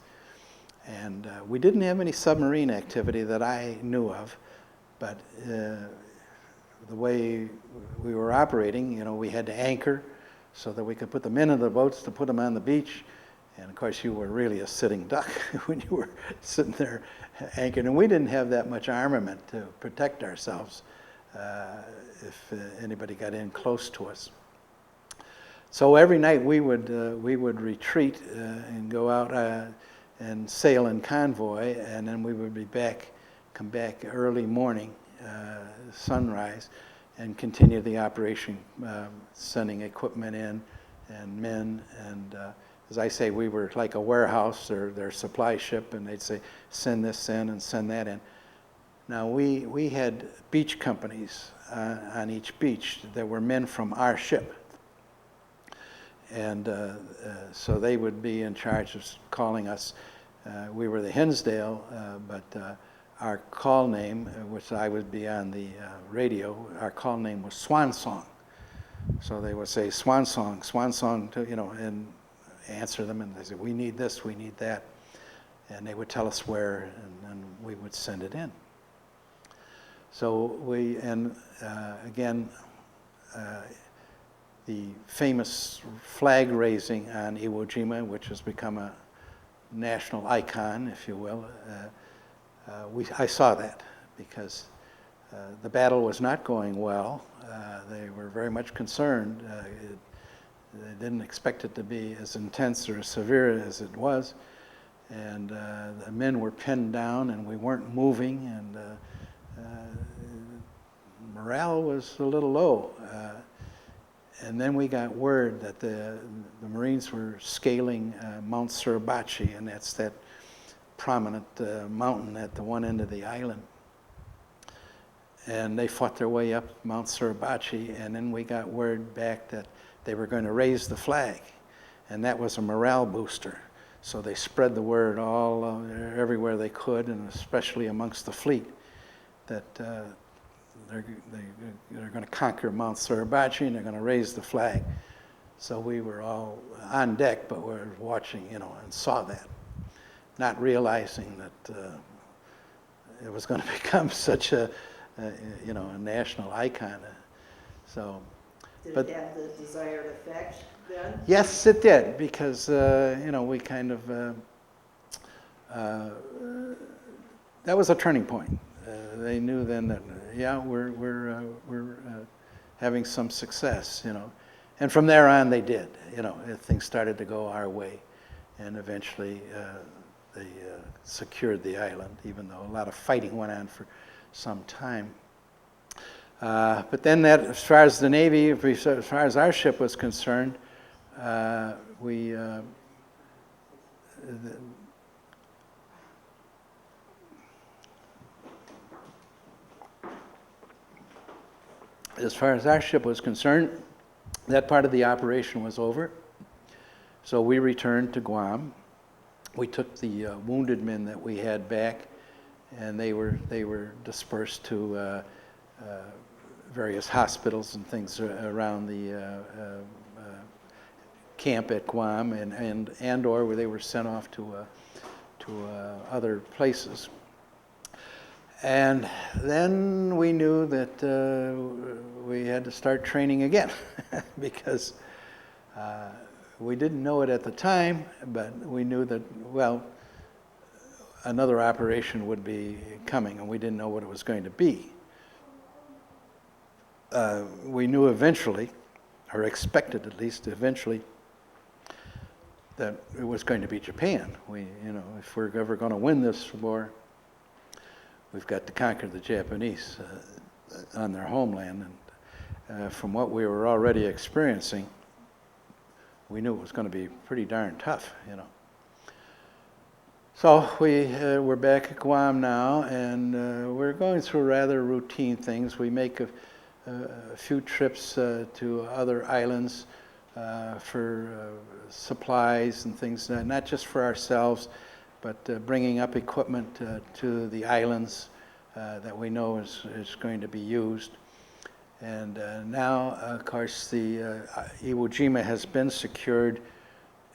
And we didn't have any submarine activity that I knew of, but the way we were operating, we had to anchor so that we could put them into the boats to put them on the beach. And of course, you were really a sitting duck when you were sitting there anchored. And we didn't have that much armament to protect ourselves if anybody got in close to us. So every night we would retreat and go out and sail in convoy, and then we would come back early morning, sunrise, and continue the operation, sending equipment in and men. And as I say, we were like a warehouse or their supply ship, and they'd say, send this in and send that in. Now we had beach companies on each beach that were men from our ship. And so they would be in charge of calling us. We were the Hinsdale, but our call name, which I would be on the radio, our call name was Swan Song. So they would say, Swan Song, to, and answer them, and they said, we need this, we need that. And they would tell us where, and we would send it in. So again, the famous flag raising on Iwo Jima, which has become a national icon, if you will, I saw that because the battle was not going well. They were very much concerned. They didn't expect it to be as intense or as severe as it was. And the men were pinned down and we weren't moving, and morale was a little low. And then we got word that the Marines were scaling Mount Suribachi, and that's that prominent mountain at the one end of the island. And they fought their way up Mount Suribachi, and then we got word back that they were going to raise the flag, and that was a morale booster. So they spread the word all everywhere they could, and especially amongst the fleet, that they're going to conquer Mount Suribachi and they're going to raise the flag. So we were all on deck, but we were watching, and saw that, not realizing that it was going to become such a national icon. So, Did it have the desired effect then? Yes, it did, because we kind of that was a turning point. They knew then that we're having some success, and from there on they did. Things started to go our way, and eventually they secured the island, even though a lot of fighting went on for some time. But then as far as the Navy, as far as our ship was concerned, as far as our ship was concerned, that part of the operation was over. So we returned to Guam. We took the wounded men that we had back, and they were dispersed to various hospitals and things around the camp at Guam, and/or where they were sent off to other places. And then we knew that we had to start training again because we didn't know it at the time, but we knew that, another operation would be coming, and we didn't know what it was going to be. We knew eventually, or expected at least eventually, that it was going to be Japan. If we're ever going to win this war, we've got to conquer the Japanese on their homeland. And from what we were already experiencing, we knew it was going to be pretty darn tough, So we're back at Guam now, and we're going through rather routine things. We make a few trips to other islands for supplies and things, not just for ourselves, but bringing up equipment to the islands that we know is going to be used. And now, of course, the Iwo Jima has been secured,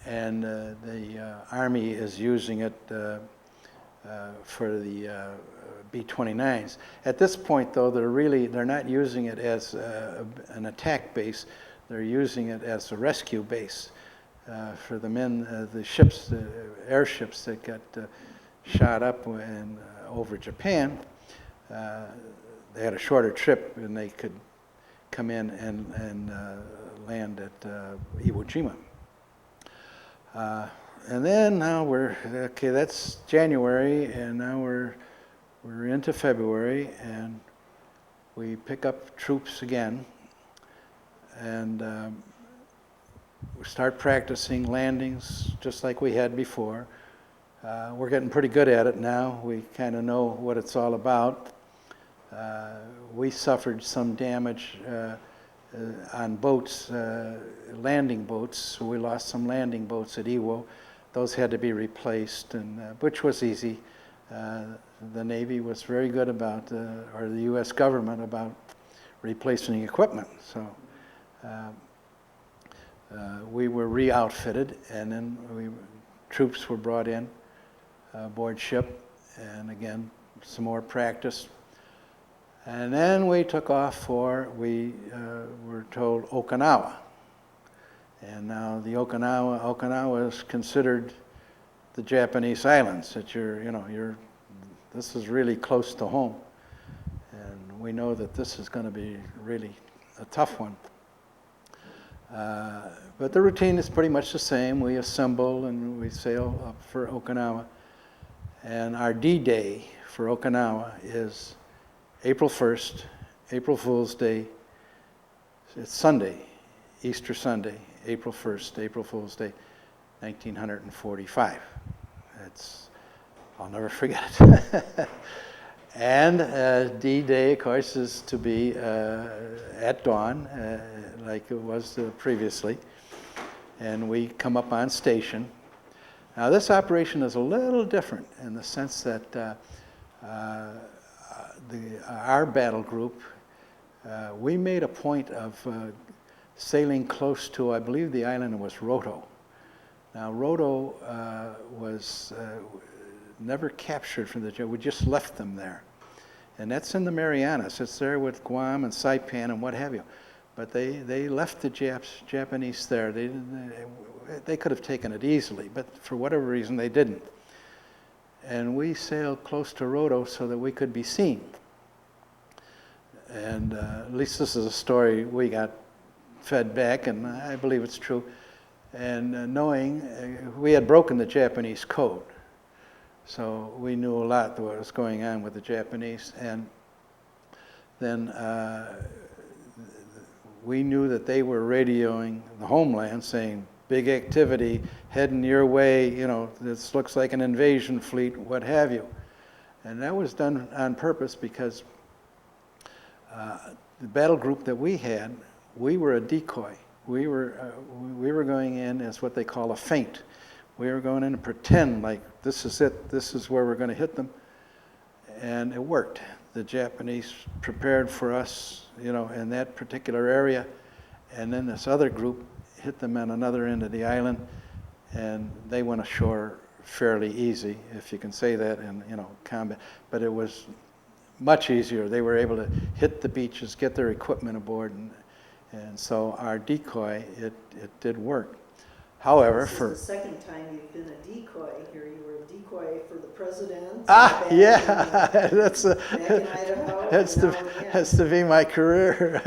and the Army is using it for the B-29s. At this point, though, they're not using it as an attack base. They're using it as a rescue base for the men, the ships, the airships that got shot up over Japan. They had a shorter trip, and they could come in and land at Iwo Jima. And then now that's January, and now we're into February, and we pick up troops again, and we start practicing landings just like we had before. We're getting pretty good at it now. We kind of know what it's all about. We suffered some damage on boats, landing boats. So we lost some landing boats at Iwo. Those had to be replaced, and which was easy. The Navy was very good about, or the U.S. government, about replacing equipment. So we were re-outfitted, and then troops were brought in aboard ship, and again, some more practice. And then we took off we were told Okinawa. And now the Okinawa is considered the Japanese islands, that this is really close to home. And we know that this is going to be really a tough one. But the routine is pretty much the same. We assemble and we sail up for Okinawa. And our D-Day for Okinawa is April 1st, April Fool's Day. It's Sunday, Easter Sunday, April 1st, April Fool's Day, 1945. I'll never forget it. And D-Day, of course, is to be at dawn, like it was previously. And we come up on station. Now, this operation is a little different in the sense that our battle group, we made a point of sailing close to, I believe the island was Roto. Now, Roto was never captured from the Japanese. We just left them there. And that's in the Marianas. It's there with Guam and Saipan and what have you. But they left the Japanese there. They could have taken it easily, but for whatever reason, they didn't. And we sailed close to Roto so that we could be seen. And at least this is a story we got fed back, and I believe it's true. And knowing we had broken the Japanese code, so we knew a lot of what was going on with the Japanese. And then we knew that they were radioing the homeland saying, big activity, heading your way, this looks like an invasion fleet, what have you. And that was done on purpose because the battle group that we had, we were a decoy. We were going in as what they call a feint. We were going in to pretend like this is it, this is where we're going to hit them. And it worked. The Japanese prepared for us, in that particular area. And then this other group hit them on another end of the island, and they went ashore fairly easy, if you can say that in combat. But it was much easier. They were able to hit the beaches, get their equipment aboard, and so our decoy, it did work. However, this is the second time you've been a decoy here. You were a decoy for the president. Yeah, that's to be my career,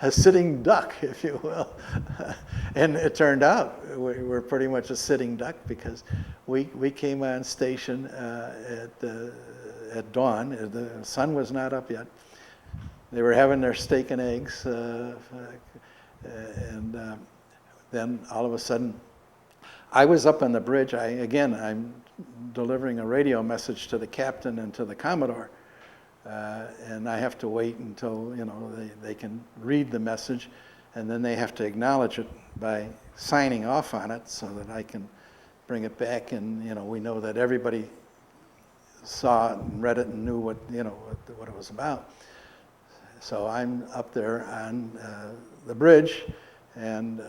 a sitting duck, if you will. And it turned out we were pretty much a sitting duck because we came on station at dawn. The sun was not up yet. They were having their steak and eggs, then all of a sudden, I was up on the bridge. I'm delivering a radio message to the captain and to the Commodore, and I have to wait until they can read the message, and then they have to acknowledge it by signing off on it so that I can bring it back, and we know that everybody saw it and read it and knew what it was about. So I'm up there on the bridge, and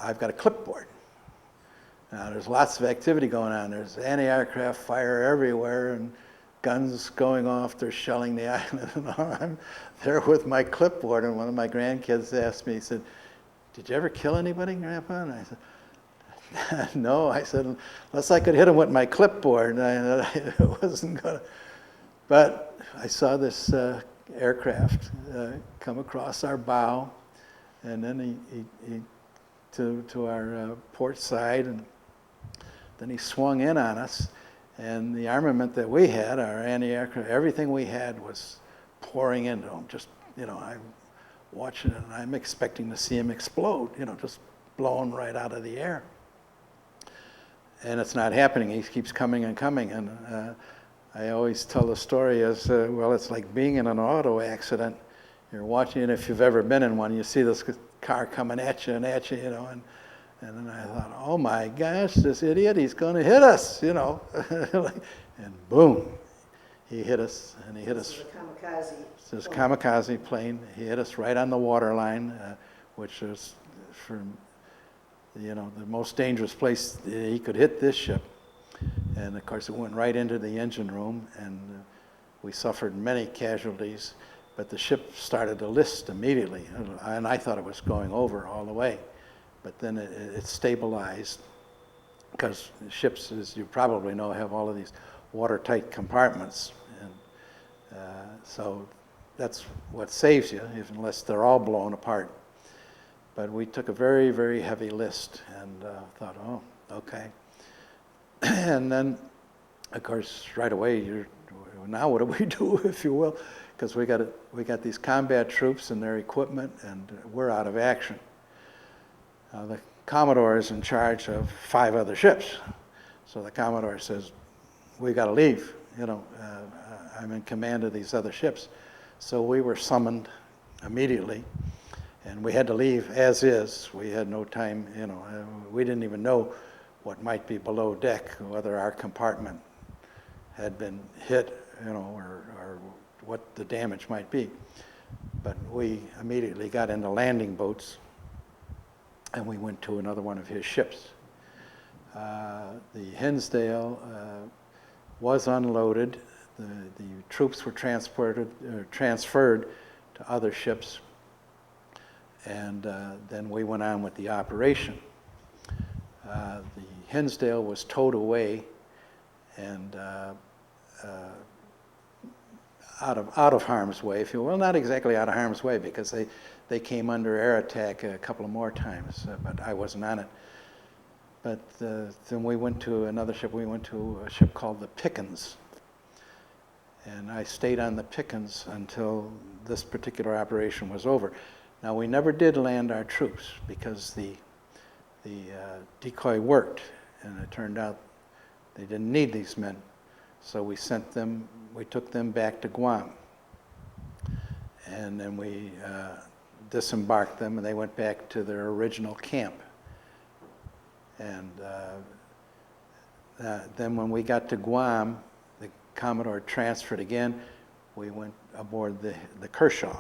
I've got a clipboard. Now, there's lots of activity going on. There's anti-aircraft fire everywhere and guns going off. They're shelling the island and all. I'm there with my clipboard, and one of my grandkids asked me, he said, "Did you ever kill anybody, Grandpa?" And I said, "No." I said, "Unless I could hit him with my clipboard." And it wasn't going to. But I saw this aircraft come across our bow, and then he to our port side, and then he swung in on us, and the armament that we had, our anti-aircraft, everything we had was pouring into him. Just, I'm watching it, and I'm expecting to see him explode, just blown right out of the air. And it's not happening. He keeps coming and coming, and I always tell the story as, well, it's like being in an auto accident. You're watching it, if you've ever been in one, you see this car coming at you, you know, and then I thought, oh my gosh, this idiot, he's going to hit us, you know. And boom, he hit us, and he hit us. This is a kamikaze. This kamikaze plane, he hit us right on the waterline, which is, for, you know, the most dangerous place he could hit this ship. And of course, it went right into the engine room, and we suffered many casualties. But the ship started to list immediately, and I thought it was going over all the way. But then it stabilized, because ships, as you probably know, have all of these watertight compartments. And so that's what saves you, unless they're all blown apart. But we took a very, very heavy list, and thought, oh, okay. And then, of course, right away, now what do we do, if you will? Because we got these combat troops and their equipment, and we're out of action. The Commodore is in charge of 5 other ships. So the Commodore says, we got to leave. You know, I'm in command of these other ships. So we were summoned immediately, and we had to leave as is. We had no time, you know, we didn't even know what might be below deck, whether our compartment had been hit, you know, or what the damage might be. But we immediately got into landing boats, and we went to another one of his ships. The Hinsdale was unloaded. The troops were transferred to other ships, and then we went on with the operation. The Hinsdale was towed away and out of harm's way, if you will. Not exactly out of harm's way, because they came under air attack a couple of more times, but I wasn't on it. But then we went to another ship. We went to a ship called the Pickens, and I stayed on the Pickens until this particular operation was over. Now, we never did land our troops, because the decoy worked, and it turned out they didn't need these men. So we took them back to Guam. And then we disembarked them, and they went back to their original camp. And then when we got to Guam, the Commodore transferred again. We went aboard the Kershaw.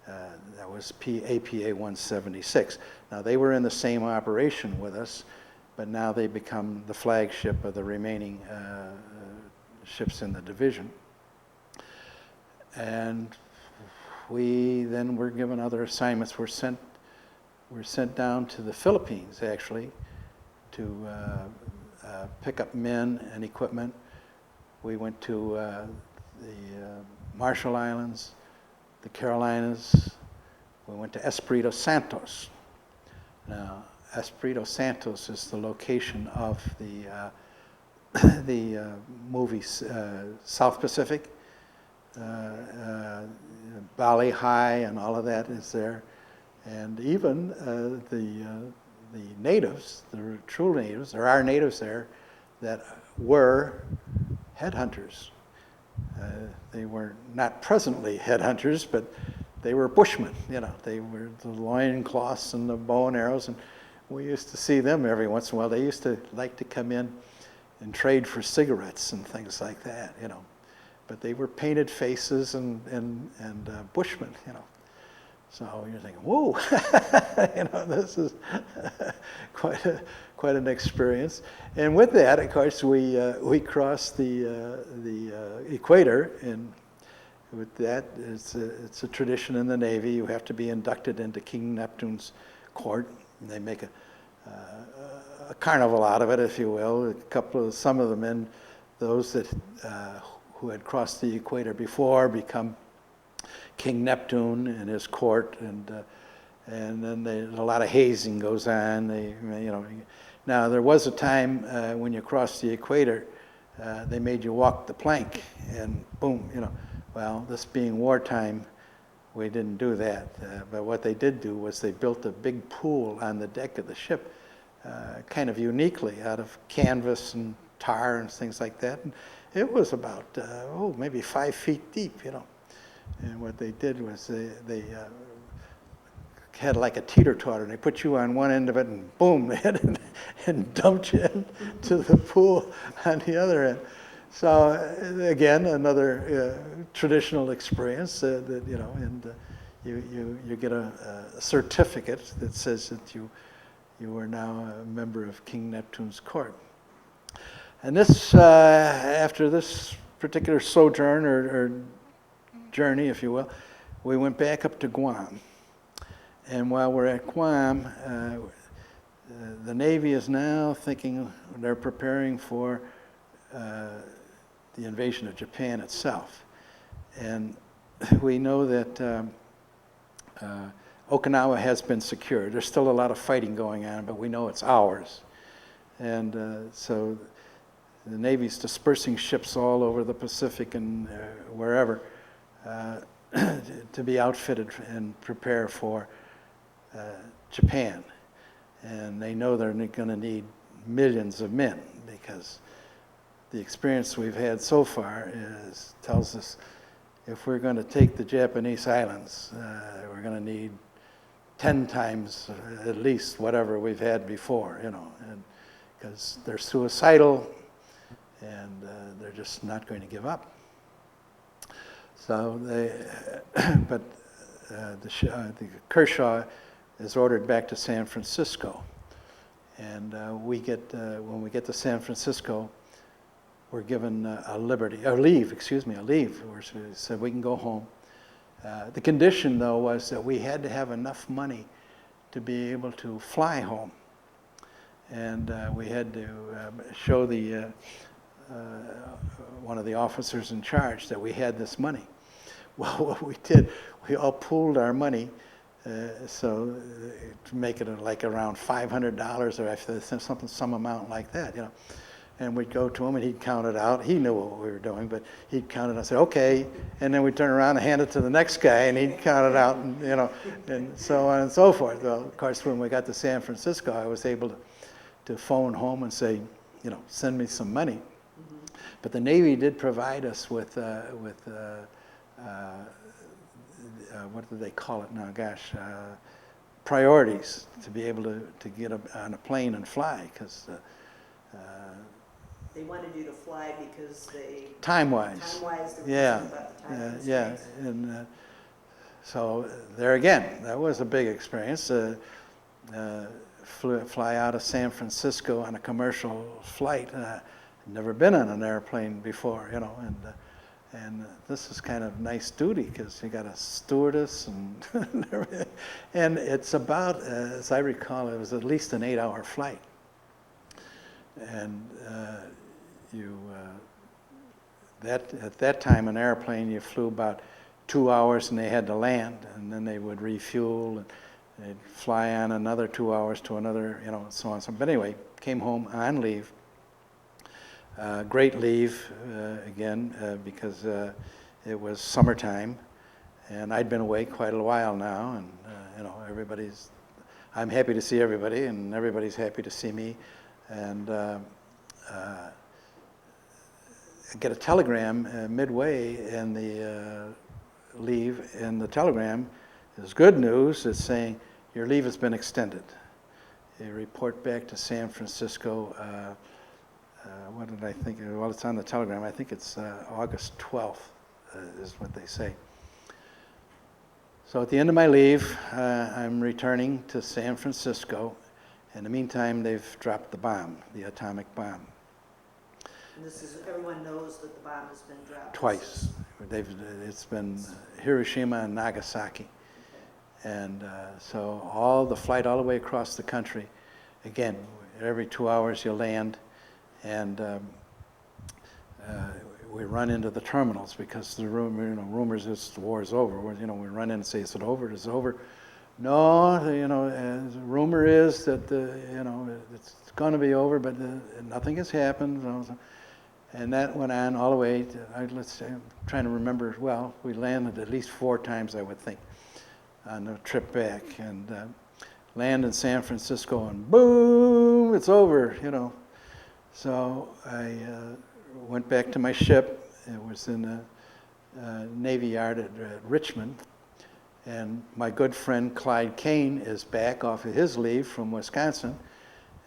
That was APA 176. Now, they were in the same operation with us, but now they become the flagship of the remaining ships in the division. And we then were given other assignments. We're sent down to the Philippines, actually, to pick up men and equipment. We went to the Marshall Islands, the Carolinas. We went to Espiritu Santos. Now, Espiritu Santos is the location of the movie South Pacific. Bali High and all of that is there. And even the natives, the true natives, there are natives there that were headhunters. They were not presently headhunters, but they were bushmen. You know, they were the loincloths and the bow and arrows, and we used to see them every once in a while. They used to like to come in and trade for cigarettes and things like that, you know. But they were painted faces and bushmen, you know. So you're thinking, whoa, you know, this is quite an experience. And with that, of course, we crossed the equator, and with that, it's a tradition in the Navy. You have to be inducted into King Neptune's court, and they make a carnival out of it, if you will. Some of the men, those that who had crossed the equator before, become King Neptune and his court, and then a lot of hazing goes on. Now there was a time when you crossed the equator, they made you walk the plank, and boom, you know. Well, this being wartime, we didn't do that. But what they did do was they built a big pool on the deck of the ship, kind of uniquely out of canvas and tar and things like that. it was about, maybe 5 feet deep, you know. And what they did was they had like a teeter-totter, and they put you on one end of it, and boom, they hit it and dumped you into the pool on the other end. So again, another traditional experience that, you know, and you get a certificate that says that you are now a member of King Neptune's court. And this, after this particular sojourn or journey, if you will, we went back up to Guam. And while we're at Guam, the Navy is now thinking, they're preparing for the invasion of Japan itself. And we know that Okinawa has been secured. There's still a lot of fighting going on, but we know it's ours. And so the Navy's dispersing ships all over the Pacific and wherever to be outfitted and prepare for Japan. And they know they're going to need millions of men, because the experience we've had so far tells us if we're going to take the Japanese islands, we're going to need 10 times at least whatever we've had before, you know, and because they're suicidal and they're just not going to give up. So but the Kershaw is ordered back to San Francisco, and when we get to San Francisco, we're given a leave. We said we can go home. The condition, though, was that we had to have enough money to be able to fly home, and we had to show the one of the officers in charge that we had this money. Well, what we did, we all pooled our money, so to make it like around $500 or some amount like that, you know. And we'd go to him, and he'd count it out. He knew what we were doing, but he'd count it out and say, okay. And then we'd turn around and hand it to the next guy, and he'd count it out, and, you know, and so on and so forth. Well, of course, when we got to San Francisco, I was able to phone home and say, you know, send me some money. Mm-hmm. But the Navy did provide us with what do they call it now? Gosh, priorities to be able to get on a plane and fly, because they wanted you to fly because they... Time-wise. They yeah, were about the time yeah. And so there again, that was a big experience. Fly out of San Francisco on a commercial flight. Never been on an airplane before, you know, and this is kind of nice duty because you got a stewardess and everything. And it's about, as I recall, it was at least an 8-hour flight. And at that time, an airplane, you flew about 2 hours and they had to land, and then they would refuel, and they'd fly on another 2 hours to another, you know, so on. So, but anyway, came home on leave. Great leave, again, because it was summertime, and I'd been away quite a while now, and, you know, I'm happy to see everybody, and everybody's happy to see me, and I get a telegram midway in the leave, and the telegram is good news. It's saying, your leave has been extended. You report back to San Francisco, what did I think? Well, it's on the telegram. I think it's August 12th is what they say. So at the end of my leave, I'm returning to San Francisco. In the meantime, they've dropped the bomb, the atomic bomb. And this is, everyone knows that the bomb has been dropped. Twice. It's been Hiroshima and Nagasaki. And so the flight all the way across the country, again, every 2 hours you land, and we run into the terminals because the rumors is the war's over. You know, we run in and say, is it over? Is it over? No, you know, the rumor is that you know, it's going to be over, but nothing has happened. And that went on all the way to, let's say, I'm trying to remember, well, we landed at least 4 times, I would think, on the trip back, and land in San Francisco, and boom, it's over, you know. So I went back to my ship. It was in the Navy Yard at Richmond. And my good friend Clyde Kane is back off of his leave from Wisconsin.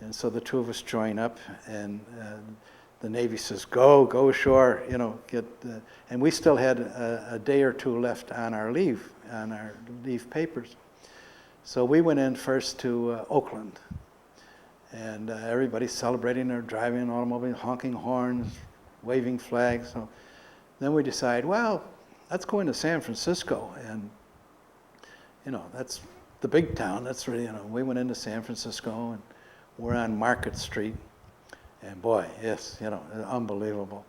And so the two of us join up, and the Navy says, go ashore, you know, and we still had a day or two left on our leave papers. So we went in first to Oakland, and everybody's celebrating. They're driving an automobile, honking horns, waving flags. So then we decide, well, let's go into San Francisco, and you know, that's the big town. That's really, you know, we went into San Francisco, and we're on Market Street, and boy, yes, you know, unbelievable.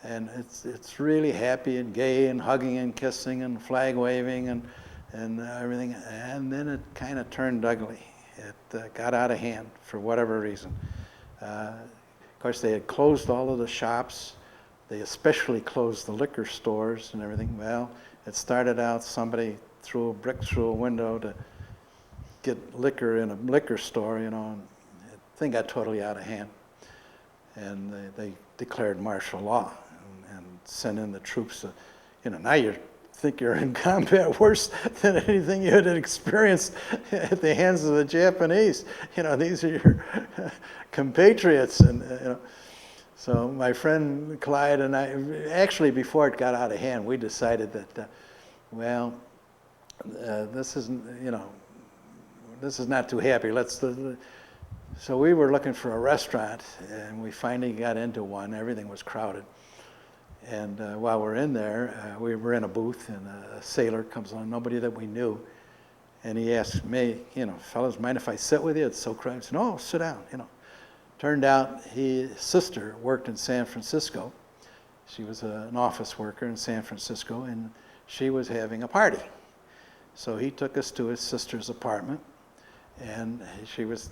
And it's really happy and gay and hugging and kissing and flag waving and everything. And then it kind of turned ugly. It got out of hand for whatever reason. Of course, they had closed all of the shops. They especially closed the liquor stores and everything. Well, it started out somebody threw a brick through a window to get liquor in a liquor store, you know, and the thing got totally out of hand. And they declared martial law and sent in the troops. You know, now you think you're in combat worse than anything you had experienced at the hands of the Japanese. You know, these are your compatriots, and you know. So my friend Clyde and I, actually before it got out of hand, we decided that, well, this isn't, you know, this is not too happy. So we were looking for a restaurant, and we finally got into one. Everything was crowded. And while we're in there, we were in a booth, and a sailor comes on, nobody that we knew. And he asked me, you know, fellas, mind if I sit with you? It's so crowded. I said, no, sit down, you know. Turned out his sister worked in San Francisco. She was an office worker in San Francisco, and she was having a party. So he took us to his sister's apartment, and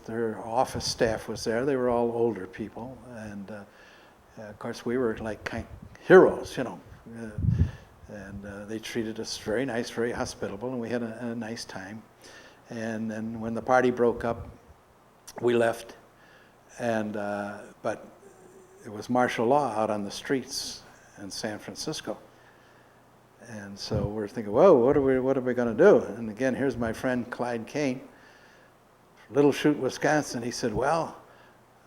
her office staff was there. They were all older people, and of course we were like kind of heroes, you know. And they treated us very nice, very hospitable, and we had a nice time. And then when the party broke up, we left, and but it was martial law out on the streets in San Francisco. And so we're thinking, whoa, what are we going to do? And again, here's my friend Clyde Kane, Little Chute, Wisconsin. He said, well,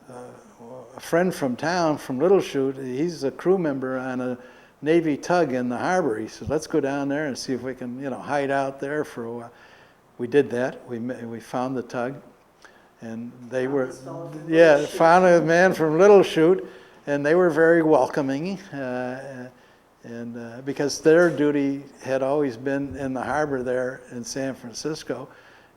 a friend from town, from Little Chute, he's a crew member on a Navy tug in the harbor. He said, let's go down there and see if we can, you know, hide out there for a while. We did that. We found the tug, and they were, yeah, found a man from Little Chute, and they were very welcoming. And because their duty had always been in the harbor there in San Francisco,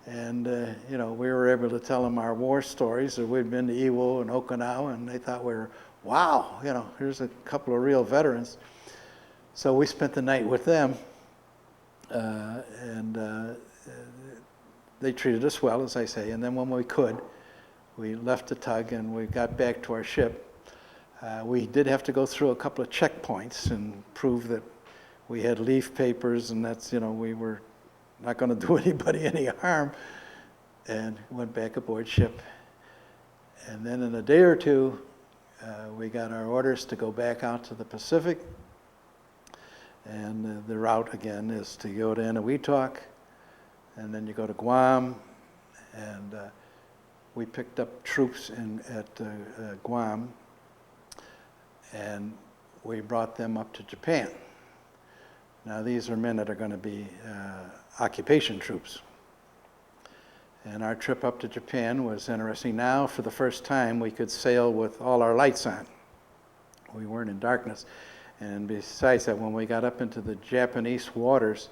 and you know, we were able to tell them our war stories. That we'd been to Iwo and Okinawa, and they thought we were, wow, you know, here's a couple of real veterans. So we spent the night with them, and they treated us well, as I say. And then when we could, we left the tug and we got back to our ship. We did have to go through a couple of checkpoints and prove that we had leaf papers, and that's, you know, we were not going to do anybody any harm, and went back aboard ship. And then in a day or two, we got our orders to go back out to the Pacific, and the route again is to go to Eniwetok, and then you go to Guam, and we picked up troops at Guam, and we brought them up to Japan. Now these are men that are going to be occupation troops. And our trip up to Japan was interesting. Now, for the first time, we could sail with all our lights on. We weren't in darkness. And besides that, when we got up into the Japanese waters,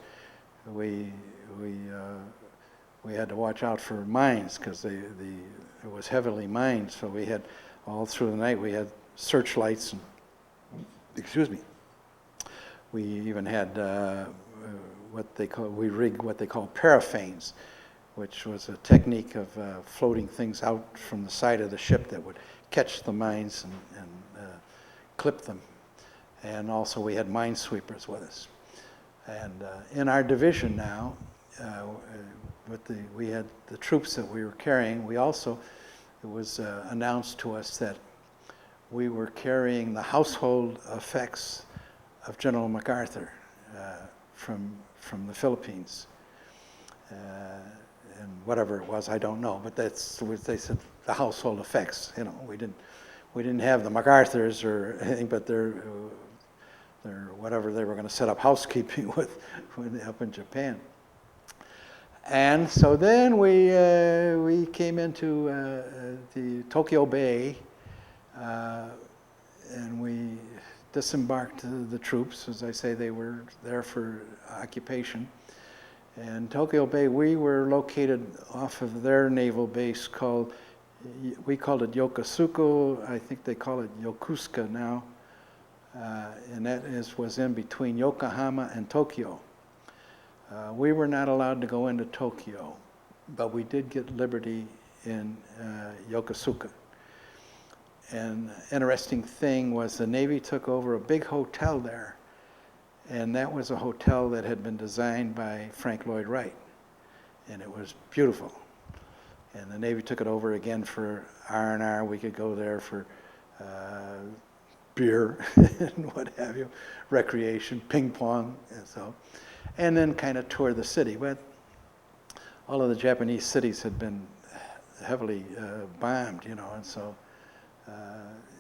we had to watch out for mines, because it was heavily mined. So we had, all through the night, we had searchlights, and excuse me, we even had we rigged what they call paraphanes, which was a technique of floating things out from the side of the ship that would catch the mines and clip them. And also we had minesweepers with us. And in our division now, we had the troops that we were carrying. We also, it was announced to us that we were carrying the household effects of General MacArthur from the Philippines. And whatever it was, I don't know, but that's what they said, the household effects. You know, we didn't have the MacArthurs or anything, but they're whatever they were going to set up housekeeping with up in Japan. And so then we came into the Tokyo Bay, and we disembarked the troops. As I say, they were there for occupation. And Tokyo Bay, we were located off of their naval base we called it Yokosuka. I think they call it Yokosuka now. And that was in between Yokohama and Tokyo. We were not allowed to go into Tokyo, but we did get liberty in Yokosuka. And interesting thing was the Navy took over a big hotel there, and that was a hotel that had been designed by Frank Lloyd Wright, and it was beautiful. And the Navy took it over again for R&R. We could go there for beer and what have you, recreation, ping pong, and so. And then kind of tour the city. But all of the Japanese cities had been heavily bombed, you know, and so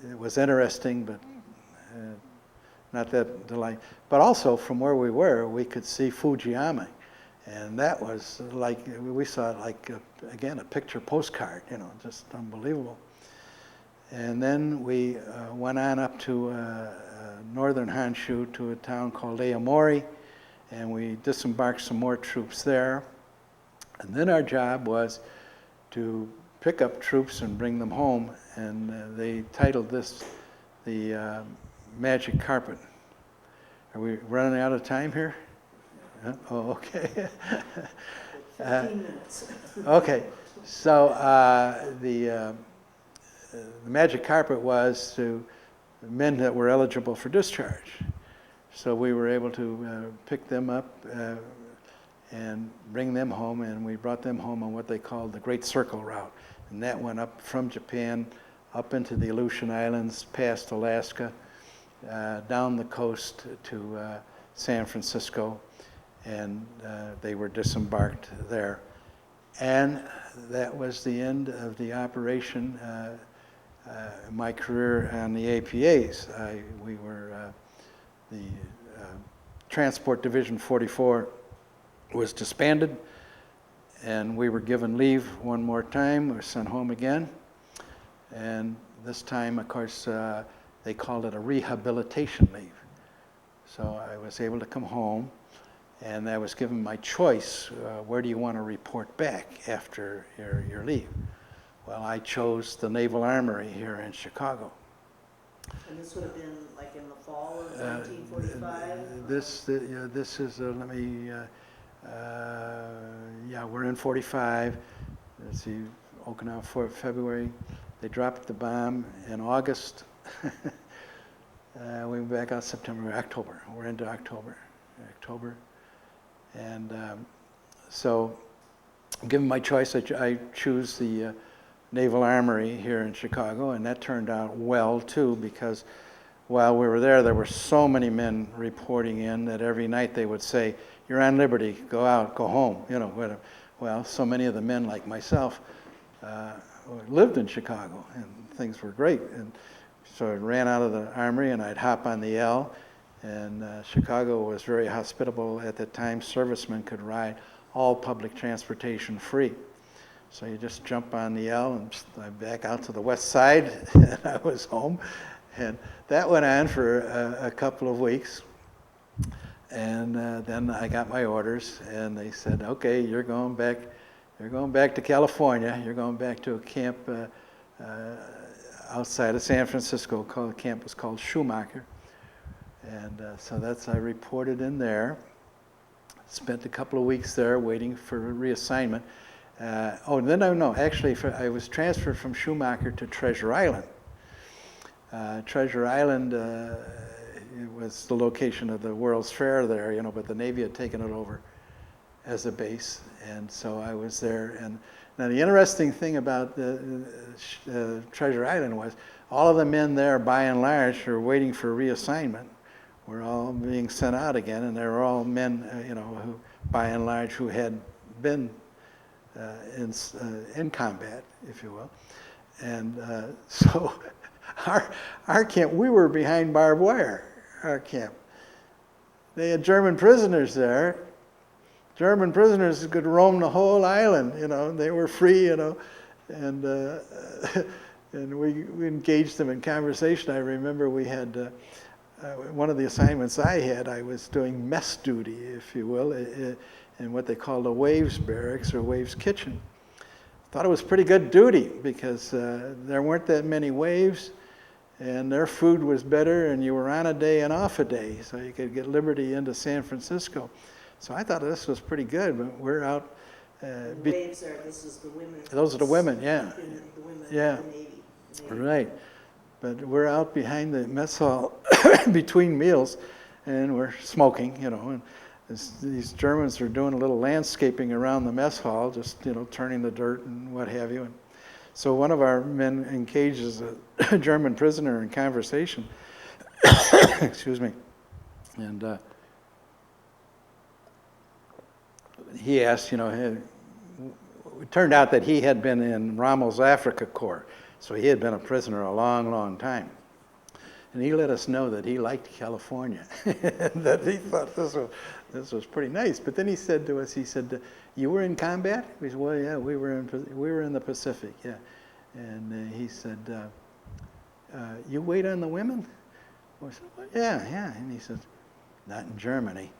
it was interesting, but not that delightful. But also from where we were, we could see Fujiyama, and that was like, we saw it like, again, a picture postcard, you know, just unbelievable. And then we went on up to northern Honshu to a town called Aomori, and we disembarked some more troops there. And then our job was to pick up troops and bring them home, and they titled this the Magic Carpet. Are we running out of time here? Oh, okay. 15 minutes. Okay, so the Magic Carpet was to men that were eligible for discharge. So we were able to pick them up and bring them home, and we brought them home on what they called the Great Circle Route. And that went up from Japan, up into the Aleutian Islands, past Alaska, down the coast to San Francisco, and they were disembarked there. And that was the end of the operation. My career on the APAs. We were the Transport Division 44 was disbanded, and we were given leave one more time. We were sent home again, and this time, of course, they called it a rehabilitation leave. So I was able to come home, and I was given my choice, where do you want to report back after your leave? Well, I chose the Naval Armory here in Chicago. And this would have been like in the fall of 1945? This is, yeah, we're in 45. Let's see, Okinawa for February. They dropped the bomb in August. We went back out September, October. We're into October. And so, given my choice, I choose the Naval Armory here in Chicago, and that turned out well too, because while we were there were so many men reporting in that every night they would say, "You're on liberty, go out, go home," you know, whatever. Well, so many of the men like myself lived in Chicago, and things were great. And so I ran out of the Armory, and I'd hop on the L, and Chicago was very hospitable at the time. Servicemen could ride all public transportation free. So you just jump on the L and I'm back out to the west side, and I was home. And that went on for a couple of weeks. And then I got my orders, and they said, "Okay, you're going back to California. You're going back to a camp outside of San Francisco. The camp was called Schumacher." And so I reported in there. Spent a couple of weeks there waiting for reassignment. I was transferred from Schumacher to Treasure Island. Treasure Island it was the location of the World's Fair there, you know, but the Navy had taken it over. as a base, and so I was there. And now the interesting thing about the Treasure Island was all of the men there, by and large, are waiting for reassignment. We're all being sent out again, and they were all men, who, by and large, who had been in combat, if you will. And so our camp, we were behind barbed wire, our camp. They had German prisoners there. German prisoners could roam the whole island, they were free, and and we engaged them in conversation. I remember we had, one of the assignments I had, I was doing mess duty, if you will, in what they called a waves barracks or waves kitchen. Thought it was pretty good duty because there weren't that many waves, and their food was better, and you were on a day and off a day, so you could get liberty into San Francisco. So I thought this was pretty good, but we're out. Waves are, this is the women. Those are the women, yeah. The women Yeah. of the Navy. Right. But we're out behind the mess hall between meals, and we're smoking, and these Germans are doing a little landscaping around the mess hall, just, turning the dirt and what have you. And so one of our men engages a German prisoner in conversation. Excuse me. And he asked, it turned out that he had been in Rommel's Africa Corps, so he had been a prisoner a long, long time. And he let us know that he liked California, and that he thought this was pretty nice. But then he said to us, "You were in combat?" We said, "Well, yeah, we were in the Pacific, yeah." And he said, "You wait on the women?" We said, well, yeah. And he said, "Not in Germany."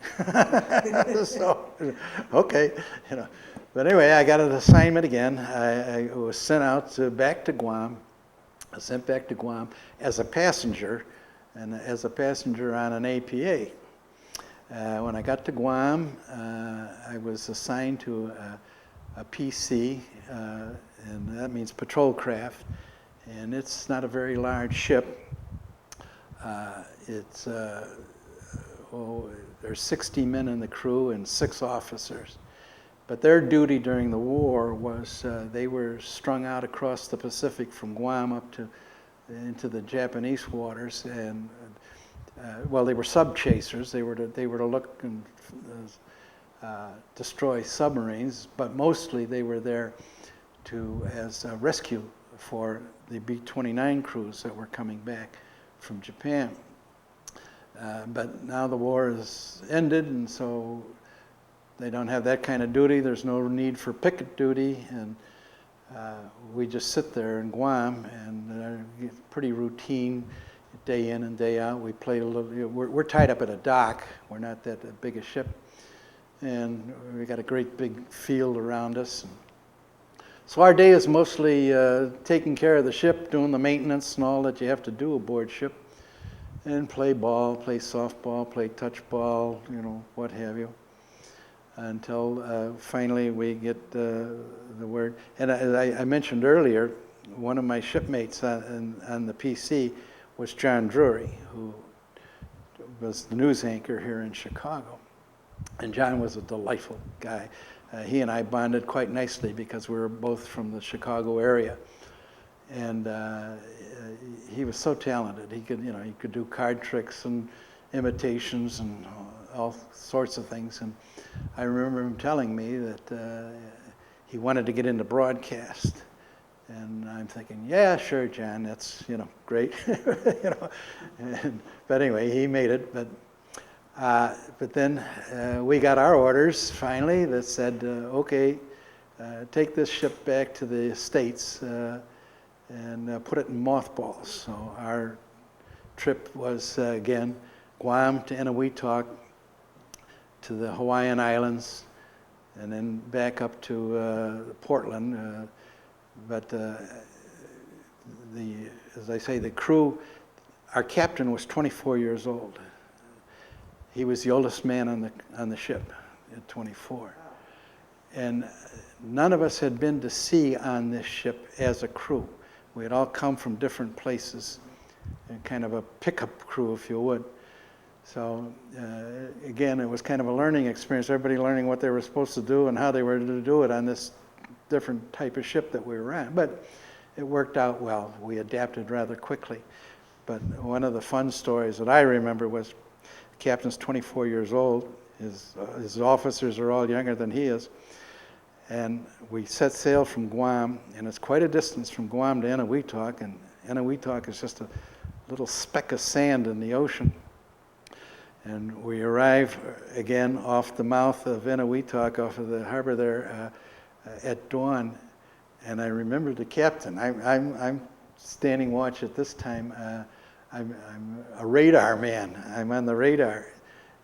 So, okay, But anyway, I got an assignment again. I was sent out back to Guam. I was sent back to Guam as a passenger, and as a passenger on an APA. When I got to Guam, I was assigned to a PC, and that means patrol craft, and it's not a very large ship. There's 60 men in the crew and 6 officers. But their duty during the war was they were strung out across the Pacific from Guam up into the Japanese waters, and they were sub chasers. They were to look and destroy submarines, but mostly they were there as a rescue for the B-29 crews that were coming back from Japan. But now the war has ended, and so they don't have that kind of duty. There's no need for picket duty, and we just sit there in Guam, and pretty routine, day in and day out. We play a little. We're tied up at a dock. We're not that big a ship, and we got a great big field around us. So our day is mostly taking care of the ship, doing the maintenance and all that you have to do aboard ship, and play ball, play softball, play touch ball, what have you, until finally we get the word. And as I mentioned earlier, one of my shipmates on the PC was John Drury, who was the news anchor here in Chicago. And John was a delightful guy. He and I bonded quite nicely because we were both from the Chicago area. And he was so talented. He could do card tricks and imitations and all sorts of things. And I remember him telling me that he wanted to get into broadcast. And I'm thinking, yeah, sure, John, that's great, But anyway, he made it. But then we got our orders finally that said, okay, take this ship back to the States and put it in mothballs. So our trip was again Guam to Eniwetok, to the Hawaiian Islands, and then back up to Portland. But as I say, the crew, our captain was 24 years old. He was the oldest man on the ship at 24. And none of us had been to sea on this ship as a crew. We had all come from different places, and kind of a pickup crew, if you would. So again, it was kind of a learning experience, everybody learning what they were supposed to do and how they were to do it on this different type of ship that we were on. But it worked out well. We adapted rather quickly. But one of the fun stories that I remember was the captain's 24 years old. His officers are all younger than he is. And we set sail from Guam, and it's quite a distance from Guam to Eniwetok, and Eniwetok is just a little speck of sand in the ocean. And we arrive again off the mouth of Eniwetok, off of the harbor there at dawn. And I remember the captain. I'm standing watch at this time. I'm a radar man. I'm on the radar,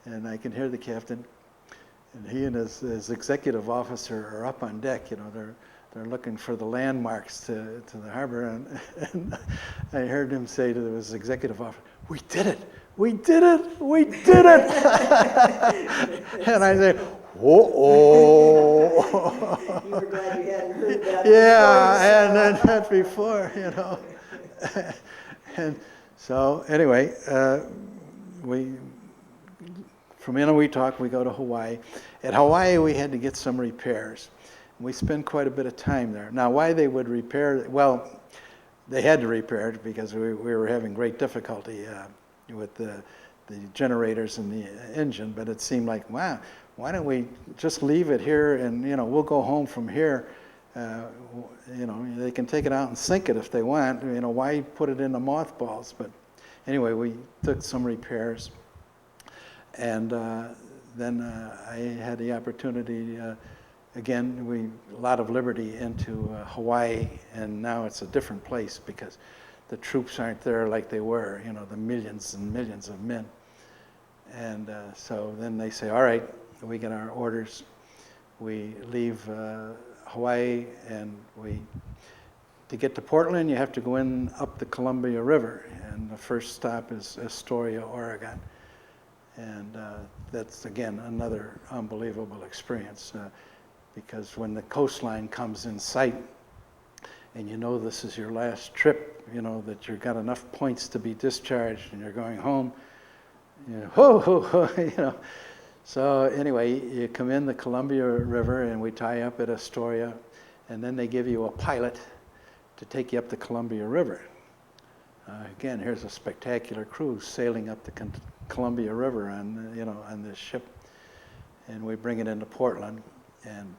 and I can hear the captain. And he and his executive officer are up on deck. You know, they're looking for the landmarks to the harbor. And I heard him say to his executive officer, "We did it! We did it! We did it!" And I say, "Whoa!" You were glad you hadn't heard that. Yeah, I hadn't heard that before, you know. And so anyway, from Eniwetok, we go to Hawaii. At Hawaii, we had to get some repairs. We spent quite a bit of time there. Now, why they would repair, well, they had to repair it because we were having great difficulty with the generators and the engine, but it seemed like, wow, why don't we just leave it here and, you know, we'll go home from here. You know, they can take it out and sink it if they want. You know, why put it in the mothballs? But anyway, we took some repairs. And then I had the opportunity, again, a lot of liberty into Hawaii, and now it's a different place because the troops aren't there like they were, you know, the millions and millions of men. And so then they say, all right, we get our orders. We leave Hawaii, and to get to Portland, you have to go in up the Columbia River, and the first stop is Astoria, Oregon. And that's, again, another unbelievable experience because when the coastline comes in sight and you know this is your last trip, you know that you've got enough points to be discharged and you're going home, you know, ho, ho, ho, you know. So anyway, you come in the Columbia River and we tie up at Astoria, and then they give you a pilot to take you up the Columbia River. Again, here's a spectacular cruise sailing up the Columbia River on this ship, and we bring it into Portland. And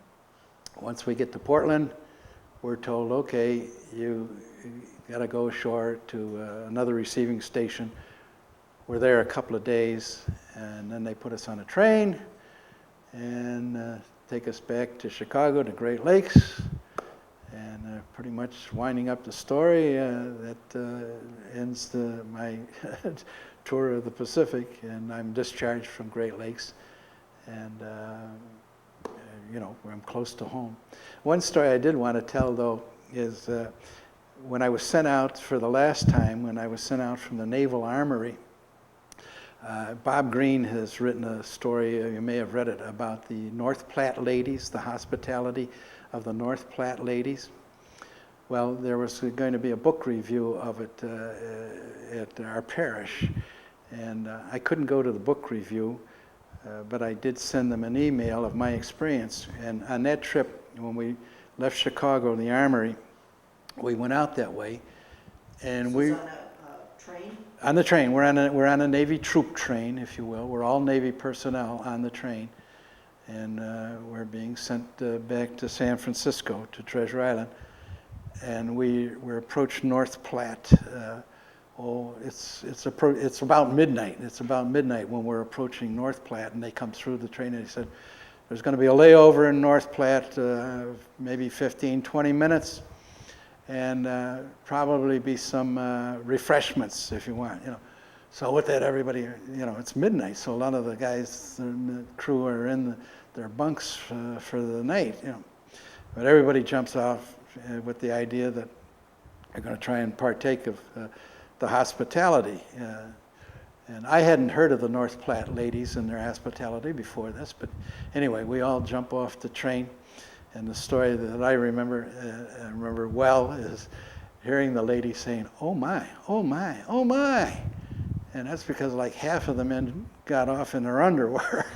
once we get to Portland, we're told, okay, you got to go ashore to another receiving station. We're there a couple of days, and then they put us on a train and take us back to Chicago, to Great Lakes. And pretty much winding up the story, that ends my tour of the Pacific, and I'm discharged from Great Lakes, and you know, I'm close to home. One story I did want to tell, though, is when I was sent out for the last time, when I was sent out from the Naval Armory, Bob Green has written a story, you may have read it, about the North Platte ladies, the hospitality of the North Platte ladies. Well, there was going to be a book review of it at our parish, and I couldn't go to the book review, but I did send them an email of my experience. And on that trip, when we left Chicago, the Armory, we went out that way, and This is on a train? On the train. We're on a Navy troop train, if you will. We're all Navy personnel on the train, and we're being sent back to San Francisco, to Treasure Island. And we're approaching North Platte. It's about midnight. It's about midnight when we're approaching North Platte, and they come through the train, and they said, there's going to be a layover in North Platte, maybe 15, 20 minutes, and probably be some refreshments if you want, you know. So with that, everybody, you know, it's midnight, so a lot of the guys in the crew are in their bunks for the night, you know. But everybody jumps off with the idea that they're going to try and partake of the hospitality. And I hadn't heard of the North Platte ladies and their hospitality before this, but anyway, we all jump off the train. And the story that I remember well is hearing the lady saying, "Oh my, oh my, oh my." And that's because like half of the men got off in their underwear.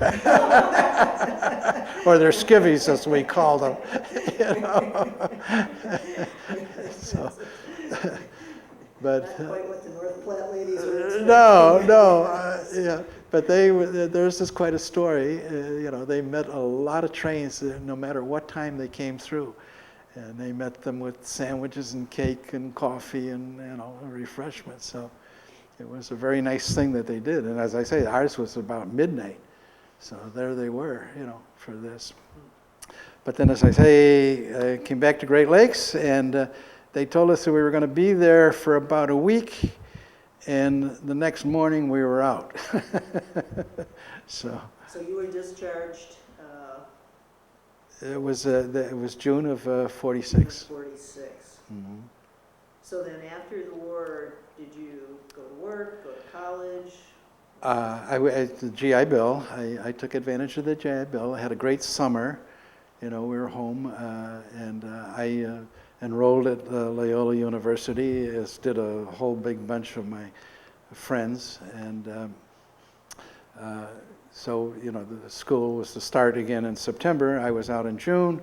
Or their skivvies, as we called them. You know? So, but Not quite what the North Platte ladies were expecting. yeah. But there's this quite a story. You know, they met a lot of trains, no matter what time they came through. And they met them with sandwiches and cake and coffee and, you know, refreshments. So it was a very nice thing that they did. And as I say, ours was about midnight. So there they were, you know, for this. But then, as I say, I came back to Great Lakes, and they told us that we were going to be there for about a week, and the next morning we were out. So you were discharged? it was June of 46. 46. Mm-hmm. So then after the war, did you go to work, go to college? The GI Bill, I took advantage of the GI Bill. I had a great summer. You know, we were home, and I enrolled at Loyola University, as did a whole big bunch of my friends. And so, you know, the school was to start again in September. I was out in June,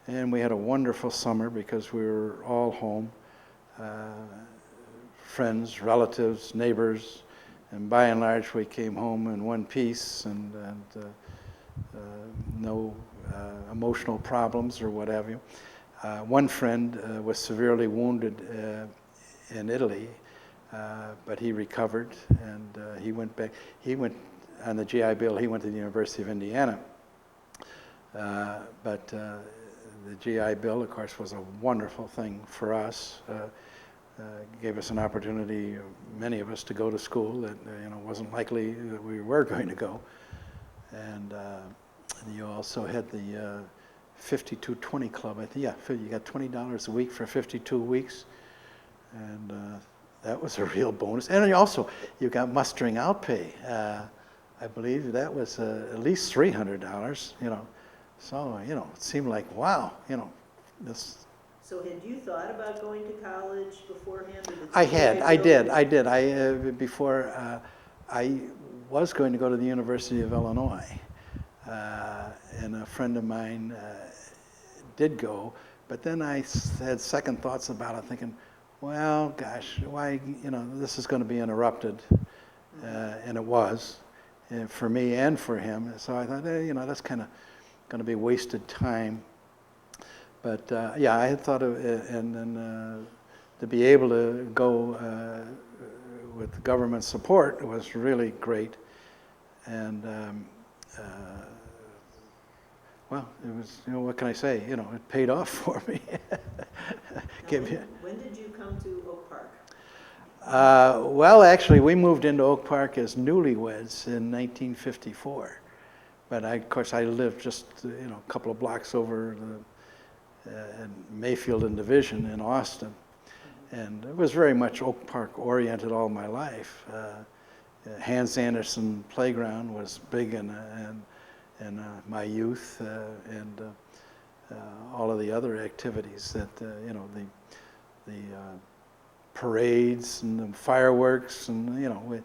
and we had a wonderful summer because we were all home. Friends, relatives, neighbors, and by and large we came home in one piece, and no emotional problems or what have you. One friend was severely wounded in Italy, but he recovered, and he went back. He went on the GI Bill. He went to the University of Indiana, but the GI Bill, of course, was a wonderful thing for us. Gave us an opportunity, many of us, to go to school that you know wasn't likely that we were going to go. And you also had the 52-20 club. I think, yeah, you got $20 a week for 52 weeks, and that was a real bonus. And you got mustering out pay. I believe that was at least $300. You know, so you know it seemed like wow. You know, this. So had you thought about going to college beforehand? I did. Before I was going to go to the University of Illinois, and a friend of mine did go, but then I had second thoughts about it, thinking, well, gosh, why, you know, this is going to be interrupted, and it was, for me and for him. So I thought, you know, that's kind of going to be wasted time. But yeah, I had thought of it, and then to be able to go with government support was really great. And well, it was, you know, what can I say? You know, it paid off for me. When did you come to Oak Park? Well, actually, we moved into Oak Park as newlyweds in 1954. But of course, I lived just, you know, a couple of blocks over in Mayfield and Division in Austin. And it was very much Oak Park oriented all my life. Hans Andersen Playground was big in my youth, and all of the other activities that, you know, the parades and the fireworks, and, you know,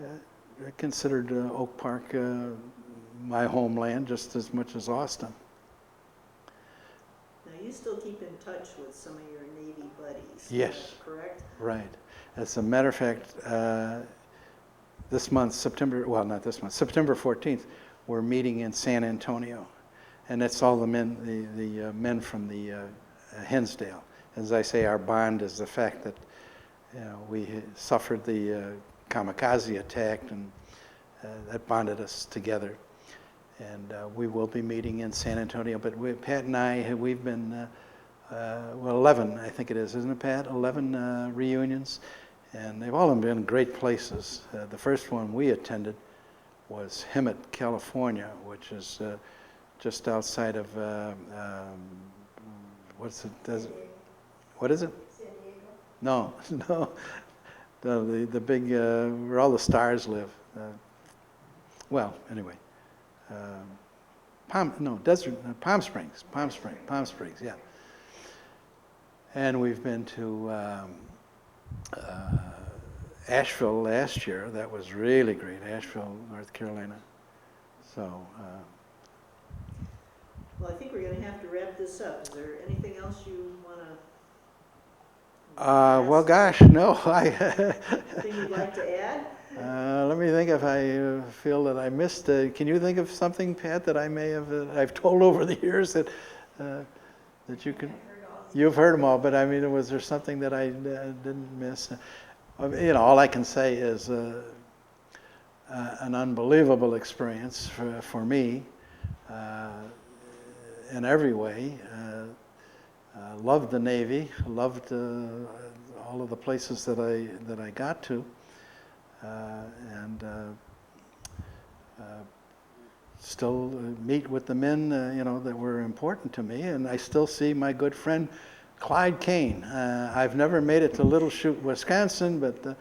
I considered Oak Park my homeland just as much as Austin. Now, you still keep in touch with some of your Navy buddies. Yes. Correct? Right. As a matter of fact, this month, September 14th, we're meeting in San Antonio. And that's all the men from the Hinsdale. As I say, our bond is the fact that, you know, we suffered the kamikaze attack, and that bonded us together. And we will be meeting in San Antonio. But Pat and I, we've been, 11, I think it is, isn't it, Pat? 11 reunions. And they've all been great places. The first one we attended was Hemet, California, which is just outside of, what's it? What is it? San Diego. No, the big, where all the stars live. Well, anyway. Palm Springs, yeah. And we've been to Asheville last year. That was really great, Asheville, North Carolina. So, Well, I think we're gonna have to wrap this up. Is there anything else you wanna well, ask? gosh, no, Anything you'd like to add? let me think if I feel that I missed. Can you think of something, Pat, that I may have I've told over the years that that you can? You've heard them all, but I mean, was there something that I didn't miss? You know, all I can say is an unbelievable experience for me in every way. Loved the Navy. Loved all of the places that I got to, and still meet with the men you know, that were important to me, and I still see my good friend Clyde Kane. I've never made it to Little Chute, Wisconsin, but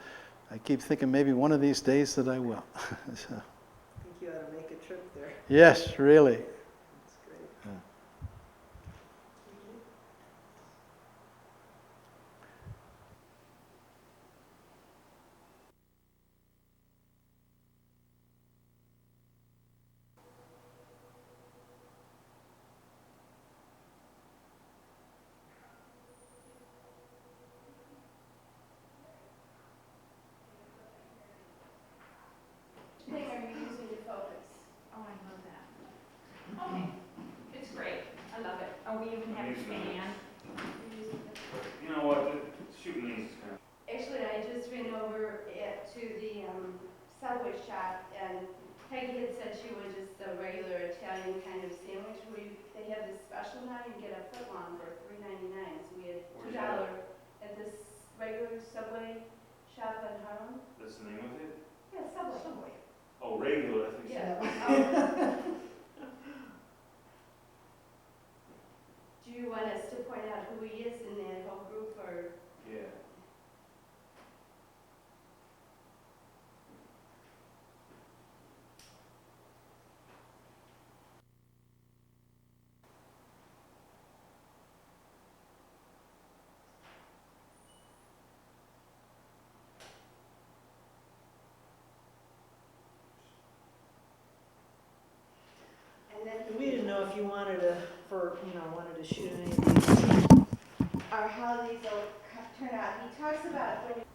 I keep thinking maybe one of these days that I will. So, I think you ought to make a trip there. yes, really. That's great. Thing are you using to focus? Oh, I know that. Okay, it's great. I love it. Oh, we even have a fan. You're using the- You know what, shooting these is kind of... Actually, I just ran over to the Subway shop, and Peggy had said she wanted just a regular Italian kind of sandwich. They have this special now, you can get a foot long for $3.99. So we had Where's $2 that? at this regular Subway shop in Harlem. That's the name of it? Yeah, Subway. Subway. Oh, regular, I think. Yeah. Do you want us to point out who he is in that whole group, or? Yeah. And then We didn't know if you wanted to, wanted to shoot any of these. or how these will turn out. He talks about when